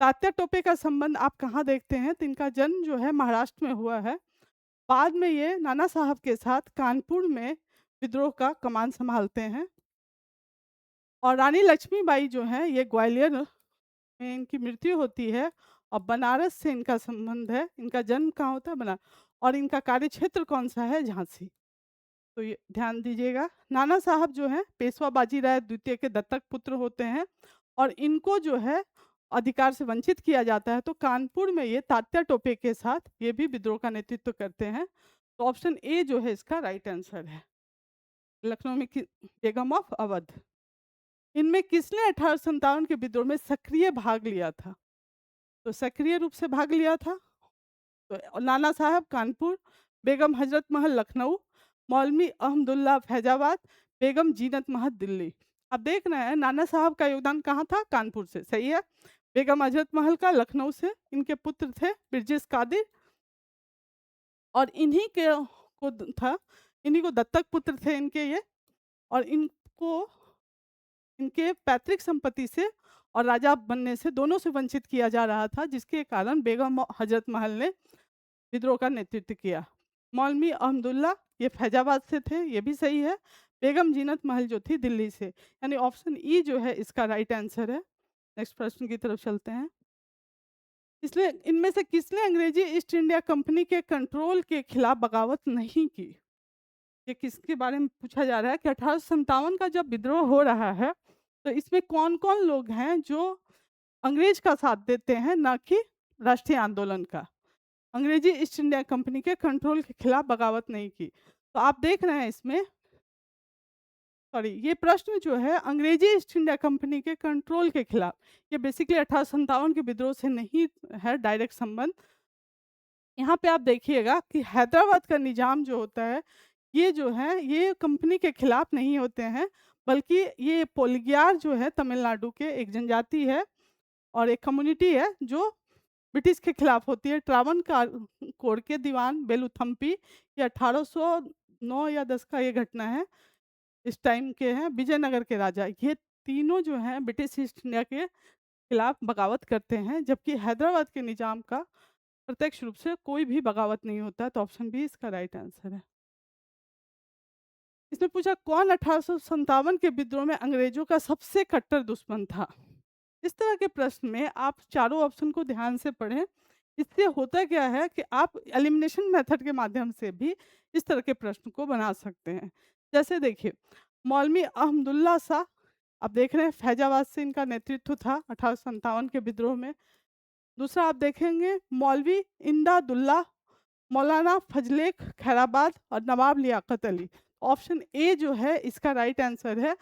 तात्या टोपे का संबंध आप कहाँ देखते हैं, तो इनका जन्म जो है महाराष्ट्र में हुआ है। बाद में ये नाना साहब के साथ कानपुर में विद्रोह का कमान संभालते हैं और रानी लक्ष्मीबाई जो है ये ग्वालियर में इनकी मृत्यु होती है और बनारस से इनका संबंध है। इनका जन्म कहाँ होता है? और इनका कार्यक्षेत्र कौन सा है? झांसी। तो ये ध्यान दीजिएगा। नाना साहब जो हैं पेशवा बाजीराव द्वितीय के दत्तक पुत्र होते हैं और इनको जो है अधिकार से वंचित किया जाता है। तो कानपुर में ये तात्या टोपे के साथ ये भी विद्रोह का नेतृत्व करते हैं। तो ऑप्शन ए जो है इसका राइट आंसर है। लखनऊ में बेगम ऑफ अवध। इनमें किसने 1857 के विद्रोह में सक्रिय भाग लिया था? तो सक्रिय रूप से भाग लिया था तो नाना साहब कानपुर, बेगम हजरत महल लखनऊ, मौलवी अहमदुल्ला फैजाबाद, बेगम जीनत महल दिल्ली। अब देख रहे हैं नाना साहब का योगदान कहाँ था? कानपुर से, सही है। बेगम हजरत महल का लखनऊ से, इनके पुत्र थे बिरजेश कादिर और इन्हीं को दत्तक पुत्र थे इनके ये, और इनको इनके पैतृक संपत्ति से और राजा बनने से दोनों से वंचित किया जा रहा था, जिसके कारण बेगम हजरत महल ने विद्रोह का नेतृत्व किया। मौलवी अहमदुल्ला ये फैजाबाद से थे, ये भी सही है। बेगम जीनत महल जो थी दिल्ली से, यानी ऑप्शन ई जो है इसका राइट आंसर है। नेक्स्ट प्रश्न की तरफ चलते हैं। इसलिए इनमें से किसने अंग्रेजी ईस्ट इंडिया कंपनी के कंट्रोल के खिलाफ बगावत नहीं की? ये किसके बारे में पूछा जा रहा है कि 1857 का जब विद्रोह हो रहा है, तो इसमें कौन-कौन लोग हैं जो अंग्रेज का साथ देते हैं, ना कि राष्ट्रीय आंदोलन का। अंग्रेजी ईस्ट इंडिया कंपनी के कंट्रोल के खिलाफ बगावत नहीं की। तो आप देख रहे हैं इसमें, सॉरी, ये प्रश्न जो है अंग्रेजी ईस्ट इंडिया कंपनी के कंट्रोल के खिलाफ, ये बेसिकली 1857 के विद्रोह से नहीं है डायरेक्ट संबंध। यहाँ पे आप देखिएगा कि हैदराबाद का निजाम जो होता है, ये जो है ये कंपनी के खिलाफ नहीं होते हैं, बल्कि ये पोलिग्यार जो है तमिलनाडु के एक जनजाति है और एक कम्युनिटी है जो ब्रिटिश के खिलाफ होती है। कोड के दीवान बेलुथम्पी, ये 1809 या 10 का ये घटना है। इस टाइम के हैं विजयनगर के राजा। ये तीनों जो हैं ब्रिटिश ईस्ट इंडिया के खिलाफ बगावत करते हैं, जबकि हैदराबाद के निज़ाम का प्रत्यक्ष रूप से कोई भी बगावत नहीं होता है। तो ऑप्शन बी इसका राइट आंसर है। इसमें पूछा कौन 1857 के विद्रोह में अंग्रेजों का सबसे कट्टर दुश्मन था? इस तरह के प्रश्न में आप चारों ऑप्शन को ध्यान से पढ़ें। इससे होता क्या है कि आप एलिमिनेशन मेथड के माध्यम से भी इस तरह के प्रश्न को बना सकते हैं। जैसे देखिए, मौलवी अहमदुल्ला शाह, आप देख रहे हैं फैजाबाद से इनका नेतृत्व था 1857 के विद्रोह में। दूसरा आप देखेंगे मौलवी इमदादुल्लाह, मौलाना फजलेख खैराबाद और नवाब लियाकत अली। ऑप्शन ए जो है इसका राइट आंसर है।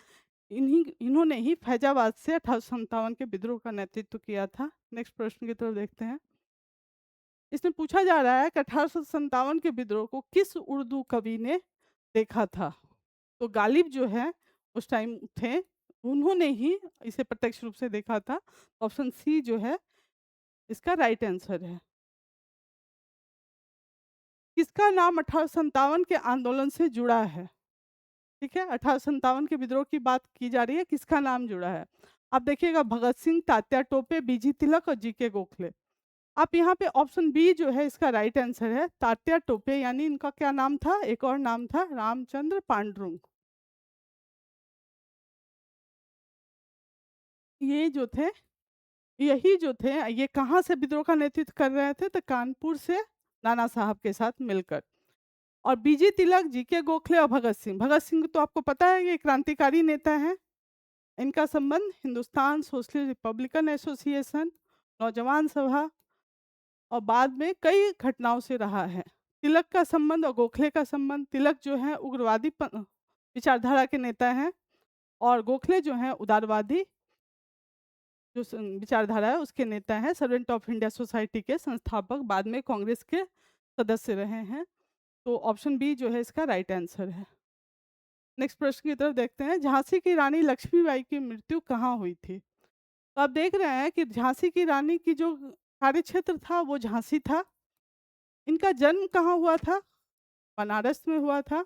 इन्होंने ही फैजाबाद से 1857 के विद्रोह का नेतृत्व किया था। नेक्स्ट प्रश्न की तरफ देखते हैं। इसमें पूछा जा रहा है कि 1857 के विद्रोह को किस उर्दू कवि ने देखा था? तो गालिब जो है उस टाइम थे, उन्होंने ही इसे प्रत्यक्ष रूप से देखा था। ऑप्शन सी जो है इसका राइट आंसर है। किसका नाम 1857 के आंदोलन से जुड़ा है? ठीक है, 1857 के विद्रोह की बात की जा रही है, किसका नाम जुड़ा है? आप देखिएगा भगत सिंह, तात्या टोपे, बीजी तिलक और जीके गोखले। आप यहाँ पे ऑप्शन बी जो है इसका राइट आंसर है, तात्या टोपे, यानी इनका क्या नाम था? एक और नाम था रामचंद्र पांडुरंग। ये जो थे यही जो थे ये कहाँ से विद्रोह का नेतृत्व कर रहे थे? तो कानपुर से नाना साहब के साथ मिलकर। और बीजी तिलक, जीके गोखले और भगत सिंह। भगत सिंह तो आपको पता है ये क्रांतिकारी नेता हैं। इनका संबंध हिंदुस्तान सोशलिस्ट रिपब्लिकन एसोसिएशन, नौजवान सभा और बाद में कई घटनाओं से रहा है। तिलक का संबंध और गोखले का संबंध, तिलक जो है उग्रवादी विचारधारा के नेता हैं और गोखले जो हैं उदारवादी जो विचारधारा है उसके नेता हैं। सर्वेंट ऑफ इंडिया सोसाइटी के संस्थापक, बाद में कांग्रेस के सदस्य रहे हैं। तो ऑप्शन बी जो है इसका राइट आंसर है। नेक्स्ट प्रश्न की तरफ देखते हैं। झांसी की रानी लक्ष्मीबाई की मृत्यु कहाँ हुई थी? तो आप देख रहे हैं कि झांसी की रानी की जो कार्यक्षेत्र था वो झांसी था। इनका जन्म कहाँ हुआ था? बनारस में हुआ था।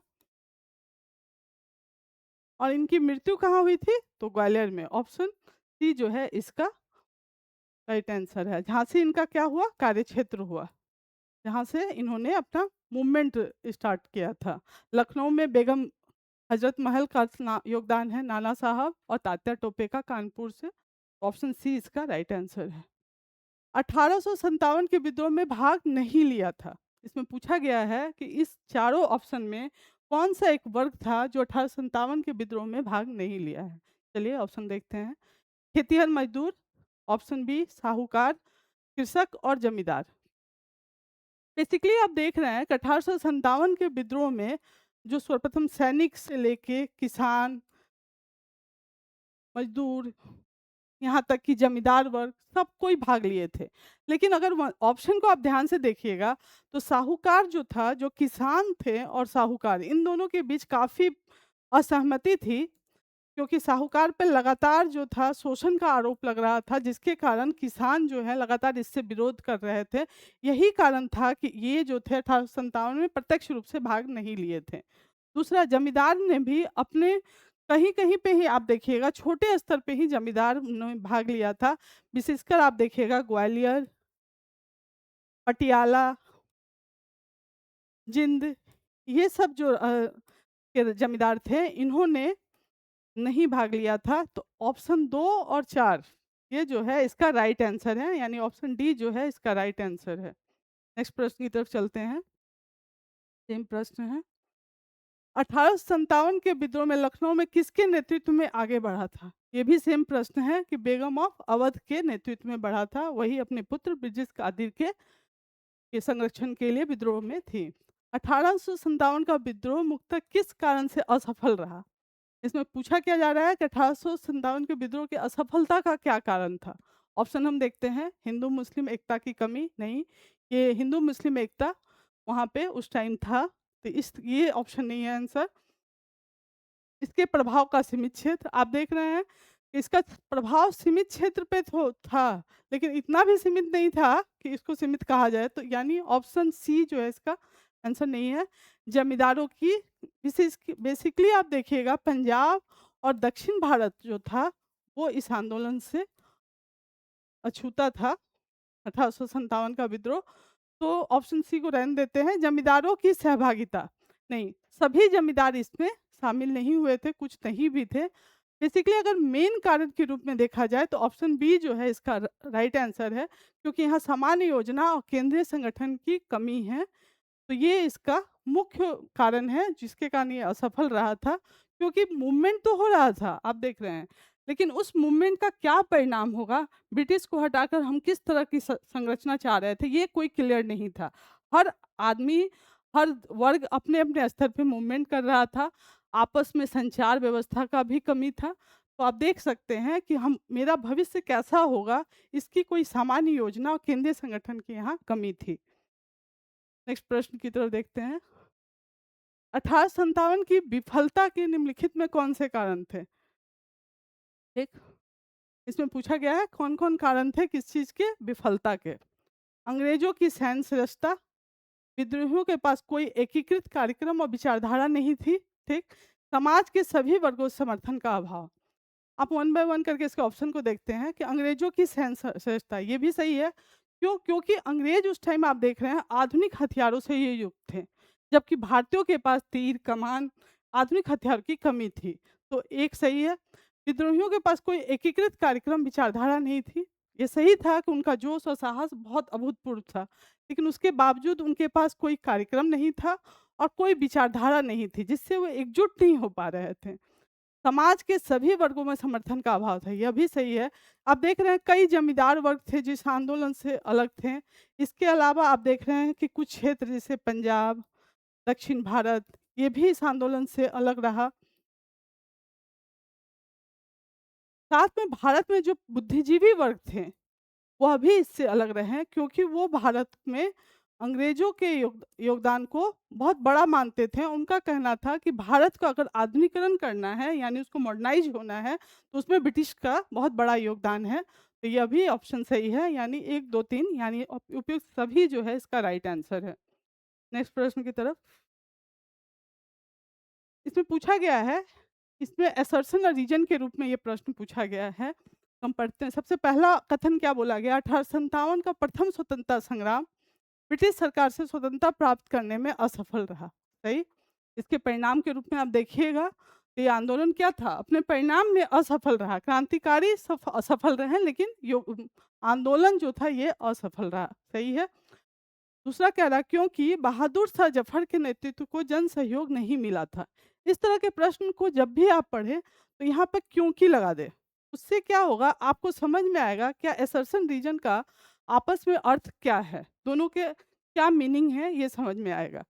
और इनकी मृत्यु कहाँ हुई थी? तो ग्वालियर में। ऑप्शन सी जो है इसका राइट आंसर है। झांसी इनका क्या हुआ? कार्यक्षेत्र हुआ, जहाँ से इन्होंने अपना मूवमेंट स्टार्ट किया था। लखनऊ में बेगम हजरत महल का योगदान है, नाना साहब और तात्या टोपे का कानपुर से। ऑप्शन सी इसका राइट आंसर है। 1857 के विद्रोह में भाग नहीं लिया था। इसमें पूछा गया है कि इस चारों ऑप्शन में कौन सा एक वर्ग था जो 1857 के विद्रोह में भाग नहीं लिया है? चलिए ऑप्शन देखते हैं। खेतिहर मजदूर, ऑप्शन बी साहूकार, कृषक और जमींदार। बेसिकली आप देख रहे हैं कि 1857 के विद्रोह में जो सर्वप्रथम सैनिक से लेके किसान, मजदूर, यहाँ तक कि जमींदार वर्ग सब कोई भाग लिए थे। लेकिन अगर ऑप्शन को आप ध्यान से देखिएगा तो साहूकार जो था, जो किसान थे और साहूकार, इन दोनों के बीच काफ़ी असहमति थी, क्योंकि साहूकार पे लगातार जो था शोषण का आरोप लग रहा था, जिसके कारण किसान जो है लगातार इससे विरोध कर रहे थे। यही कारण था कि ये जो थे 1857 में प्रत्यक्ष रूप से भाग नहीं लिए थे। दूसरा, जमींदार ने भी अपने कहीं-कहीं पे ही आप देखिएगा छोटे स्तर पे ही जमींदार ने भाग लिया था। विशेषकर आप देखिएगा ग्वालियर, पटियाला, जिंद, ये सब जो के जमींदार थे इन्होंने नहीं भाग लिया था। तो ऑप्शन 2 और 4 ये जो है इसका राइट आंसर है, यानी ऑप्शन डी जो है इसका राइट आंसर है। नेक्स्ट प्रश्न की तरफ चलते हैं। सेम प्रश्न है। 1857 के विद्रोह में लखनऊ में किसके नेतृत्व में आगे बढ़ा था? ये भी सेम प्रश्न है कि बेगम ऑफ अवध के नेतृत्व में बढ़ा था। वही अपने पुत्र ब्रिजेश कादिर के संरक्षण के लिए विद्रोह में थी। 1857 का विद्रोह मुख्यतः किस कारण से असफल रहा? इसमें पूछा क्या जा रहा है कि 1857 के विद्रोह की असफलता का क्या कारण था? ऑप्शन हम देखते हैं। हिंदू मुस्लिम एकता की कमी नहीं, ये हिंदू मुस्लिम एकता वहाँ पे उस टाइम था। तो इस ये ऑप्शन नहीं है आंसर। इसके प्रभाव का सीमित क्षेत्र आप देख रहे हैं कि इसका प्रभाव सीमित क्षेत्र पे था, लेकिन इतना भी सीमित नहीं था कि इसको सीमित कहा जाए, तो यानी ऑप्शन सी जो है इसका आंसर नहीं है। जमींदारों की विशेष बेसिकली आप देखिएगा पंजाब और दक्षिण भारत जो था वो इस आंदोलन से अछूता था, 1857 का विद्रोह। तो ऑप्शन सी को रहने देते हैं। जमींदारों की सहभागिता, नहीं, सभी जमींदार इसमें शामिल नहीं हुए थे, कुछ नहीं भी थे। बेसिकली अगर मेन कारण के रूप में देखा जाए तो ऑप्शन बी जो है इसका राइट आंसर है, क्योंकि यहाँ सामान्य योजना और केंद्रीय संगठन की कमी है। तो ये इसका मुख्य कारण है जिसके कारण ये असफल रहा था, क्योंकि मूवमेंट तो हो रहा था, आप देख रहे हैं, लेकिन उस मूवमेंट का क्या परिणाम होगा, ब्रिटिश को हटाकर हम किस तरह की संरचना चाह रहे थे, ये कोई क्लियर नहीं था। हर आदमी, हर वर्ग अपने अपने स्तर पे मूवमेंट कर रहा था, आपस में संचार व्यवस्था का भी कमी था। तो आप देख सकते हैं कि हम मेरा भविष्य कैसा होगा, इसकी कोई सामान्य योजना और केंद्रीय संगठन की यहाँ कमी थी। नेक्स्ट प्रश्न की तरफ देखते हैं। 1857 की विफलता के निम्नलिखित में कौन से कारण थे? ठीक, इसमें पूछा गया है कौन कौन कारण थे किस चीज के विफलता के। अंग्रेजों की सैन्य श्रेष्ठता, विद्रोहियों के पास कोई एकीकृत कार्यक्रम और विचारधारा नहीं थी। ठीक, समाज के सभी वर्गों से समर्थन का अभाव। आप वन बाय वन करके इसके ऑप्शन को देखते हैं कि अंग्रेजों की श्रेष्ठता, ये भी सही है। क्यों? क्योंकि अंग्रेज उस टाइम आप देख रहे हैं आधुनिक हथियारों से ये युक्त थे, जबकि भारतीयों के पास तीर कमान आधुनिक हथियार की कमी थी। तो एक सही है। विद्रोहियों के पास कोई एकीकृत कार्यक्रम विचारधारा नहीं थी, ये सही था कि उनका जोश और साहस बहुत अभूतपूर्व था, लेकिन उसके बावजूद उनके पास कोई कार्यक्रम नहीं था और कोई विचारधारा नहीं थी जिससे वो एकजुट नहीं हो पा रहे थे। समाज के सभी वर्गों में समर्थन का अभाव था, यह भी सही है। आप देख रहे हैं कई जमींदार वर्ग थे जिस आंदोलन से अलग थे। इसके अलावा आप देख रहे हैं कि कुछ क्षेत्र जैसे पंजाब, दक्षिण भारत, ये भी इस आंदोलन से अलग रहा। साथ में भारत में जो बुद्धिजीवी वर्ग थे, वह भी इससे अलग रहे हैं, क्योंकि वो भारत में अंग्रेजों के योगदान को बहुत बड़ा मानते थे। उनका कहना था कि भारत को अगर आधुनिकीकरण करना है, यानी उसको मॉडर्नाइज़ होना है, तो उसमें ब्रिटिश का बहुत बड़ा योगदान है। तो यह भी ऑप्शन सही है, यानी 1, 2, 3 यानी उपयुक्त सभी जो है इसका राइट आंसर है। नेक्स्ट प्रश्न की तरफ। इसमें पूछा गया है, इसमें असर्शन और रीजन के रूप में ये प्रश्न पूछा गया है। हम पढ़ते हैं। सबसे पहला कथन क्या बोला गया? 1857 का प्रथम स्वतंत्रता संग्राम ब्रिटिश सरकार से स्वतंत्रता प्राप्त करने में असफल रहा। सही। इसके परिणाम के रूप में आप देखिएगा, तो ये आंदोलन क्या था? अपने परिणाम में असफल रहा। क्रांतिकारी असफल रहे, लेकिन आंदोलन जो था ये असफल रहा। सही है। दूसरा कह रहा क्योंकि बहादुर शाह जफर के नेतृत्व को जन सहयोग नहीं मिला था। इस तरह के प्रश्न को जब भी आप पढ़ें तो यहाँ पर क्योंकि लगा दे। उससे क्या होगा, आपको समझ में आएगा क्या असर्शन रीजन का आपस में अर्थ क्या है, दोनों के क्या मीनिंग है, ये समझ में आएगा।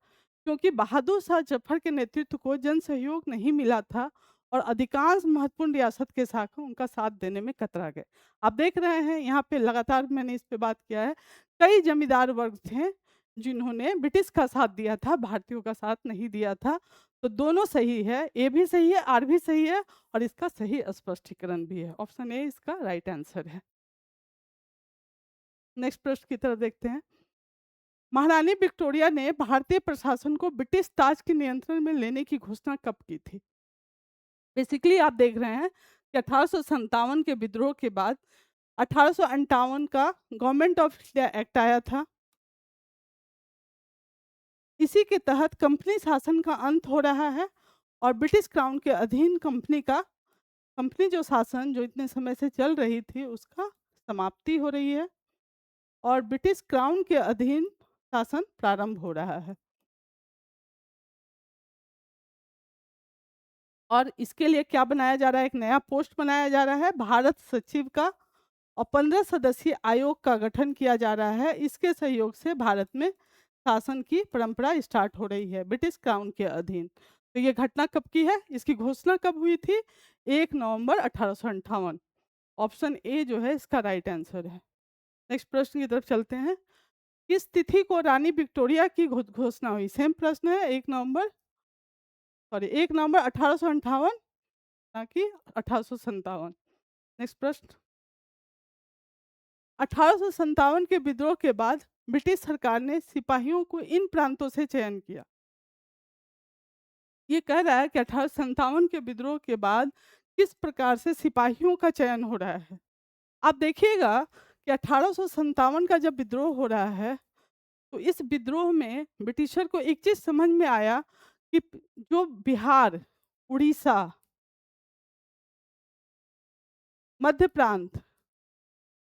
क्योंकि बहादुर शाह जफर के नेतृत्व को जन सहयोग नहीं मिला था और अधिकांश महत्वपूर्ण रियासत के शाखा उनका साथ देने में कतरा गए। आप देख रहे हैं यहाँ पे लगातार मैंने इस पे बात किया है, कई जमींदार वर्ग थे जिन्होंने ब्रिटिश का साथ दिया था, भारतीयों का साथ नहीं दिया था। तो दोनों सही है, ए भी सही है, आर भी सही है और इसका सही स्पष्टीकरण भी है। ऑप्शन ए इसका राइट आंसर है। नेक्स्ट प्रश्न की तरफ देखते हैं। महारानी विक्टोरिया ने भारतीय प्रशासन को ब्रिटिश ताज के नियंत्रण में लेने की घोषणा कब की थी? बेसिकली आप देख रहे हैं कि 1857 के विद्रोह के बाद 1858 का गवर्नमेंट ऑफ इंडिया एक्ट आया था। इसी के तहत कंपनी शासन का अंत हो रहा है और ब्रिटिश क्राउन के अधीन कंपनी जो शासन जो इतने समय से चल रही थी उसका समाप्ति हो रही है और ब्रिटिश क्राउन के अधीन शासन प्रारंभ हो रहा है। और इसके लिए क्या बनाया जा रहा है? एक नया पोस्ट बनाया जा रहा है भारत सचिव का और 15 सदस्यीय आयोग का गठन किया जा रहा है। इसके सहयोग से भारत में शासन की परंपरा स्टार्ट हो रही है ब्रिटिश क्राउन के अधीन। तो ये घटना कब की है? इसकी घोषणा कब हुई थी? 1 नवंबर 1858। ऑप्शन ए जो है इसका राइट आंसर है। नेक्स्ट प्रश्न की तरफ चलते हैं। किस तिथि को रानी विक्टोरिया की घोषणा हुई? सेम प्रश्न है, 1 नवंबर, सॉरी 1 नवंबर 1858 ना कि 1857। नेक्स्ट प्रश्न। 1857 के विद्रोह के बाद ब्रिटिश सरकार ने सिपाहियों को इन प्रांतों से चयन किया। ये कह रहा है कि 1857 के विद्रोह के बाद किस प्रकार से सिपाहियों का चयन हो रहा है। आप देखिएगा कि 1857 का जब विद्रोह हो रहा है, तो इस विद्रोह में ब्रिटिशर को एक चीज़ समझ में आया कि जो बिहार, उड़ीसा, मध्य प्रांत,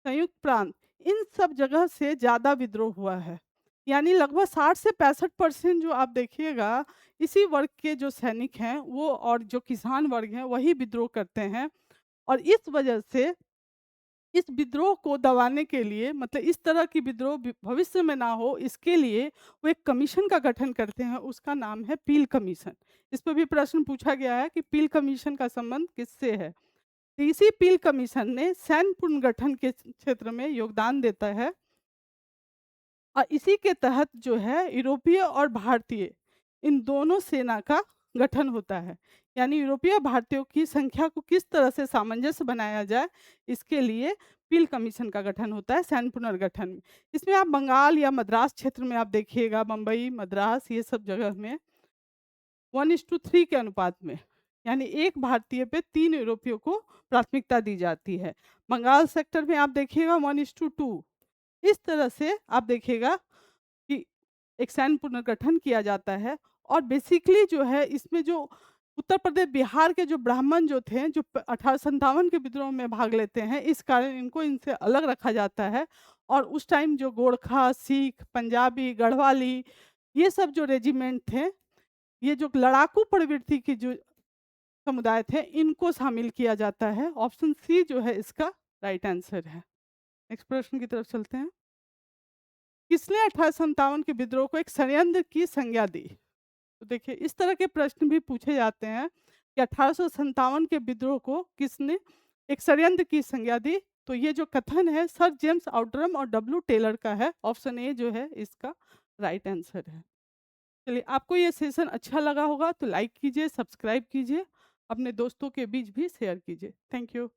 संयुक्त प्रांत, इन सब जगह से ज़्यादा विद्रोह हुआ है। यानी लगभग 60 से 65% जो आप देखिएगा, इसी वर्ग के जो सैनिक हैं वो और जो किसान वर्ग हैं वही विद्रोह करते हैं। और इस वजह से इस विद्रोह को दबाने के लिए, मतलब इस तरह की विद्रोह भविष्य में ना हो, इसके लिए वो एक कमीशन का गठन करते हैं, उसका नाम है पील कमीशन। इस पर भी प्रश्न पूछा गया है कि पील कमीशन का संबंध किससे है। तो इसी पील कमीशन ने सैन्य पुनर्गठन के क्षेत्र में योगदान देता है और इसी के तहत जो है यूरोपीय और भारतीय, इन दोनों सेना का गठन होता है। यानी यूरोपीय भारतीयों की संख्या को किस तरह से सामंजस्य बनाया जाए, इसके लिए पील कमीशन का गठन होता है सैन्य पुनर्गठन में। इसमें आप बंगाल या मद्रास क्षेत्र में आप देखिएगा, बम्बई, मद्रास, ये सब जगह में 1:3 के अनुपात में, यानी एक भारतीय पे 3 यूरोपियों को प्राथमिकता दी जाती है। बंगाल सेक्टर में आप देखिएगा 1:2। इस तरह से आप देखिएगा कि एक सैन्य पुनर्गठन किया जाता है। और बेसिकली जो है इसमें जो उत्तर प्रदेश, बिहार के जो ब्राह्मण जो थे, जो 1857 के विद्रोह में भाग लेते हैं, इस कारण इनको इनसे अलग रखा जाता है। और उस टाइम जो गोरखा, सिख, पंजाबी, गढ़वाली, ये सब जो रेजिमेंट थे, ये जो लड़ाकू प्रवृत्ति की जो समुदाय थे, इनको शामिल किया जाता है। ऑप्शन सी जो है इसका राइट आंसर है। नेक्स्ट प्रश्न की तरफ चलते हैं। किसने 1857 के विद्रोह को एक षड्यंत्र की संज्ञा दी? तो देखिए इस तरह के प्रश्न भी पूछे जाते हैं कि 1857 के विद्रोह को किसने एक षड्यंत्र की संज्ञा दी। तो ये जो कथन है सर जेम्स आउटरम और डब्ल्यू टेलर का है। ऑप्शन ए जो है इसका राइट आंसर है। चलिए, आपको ये सेशन अच्छा लगा होगा तो लाइक कीजिए, सब्सक्राइब कीजिए, अपने दोस्तों के बीच भी शेयर कीजिए। Thank you.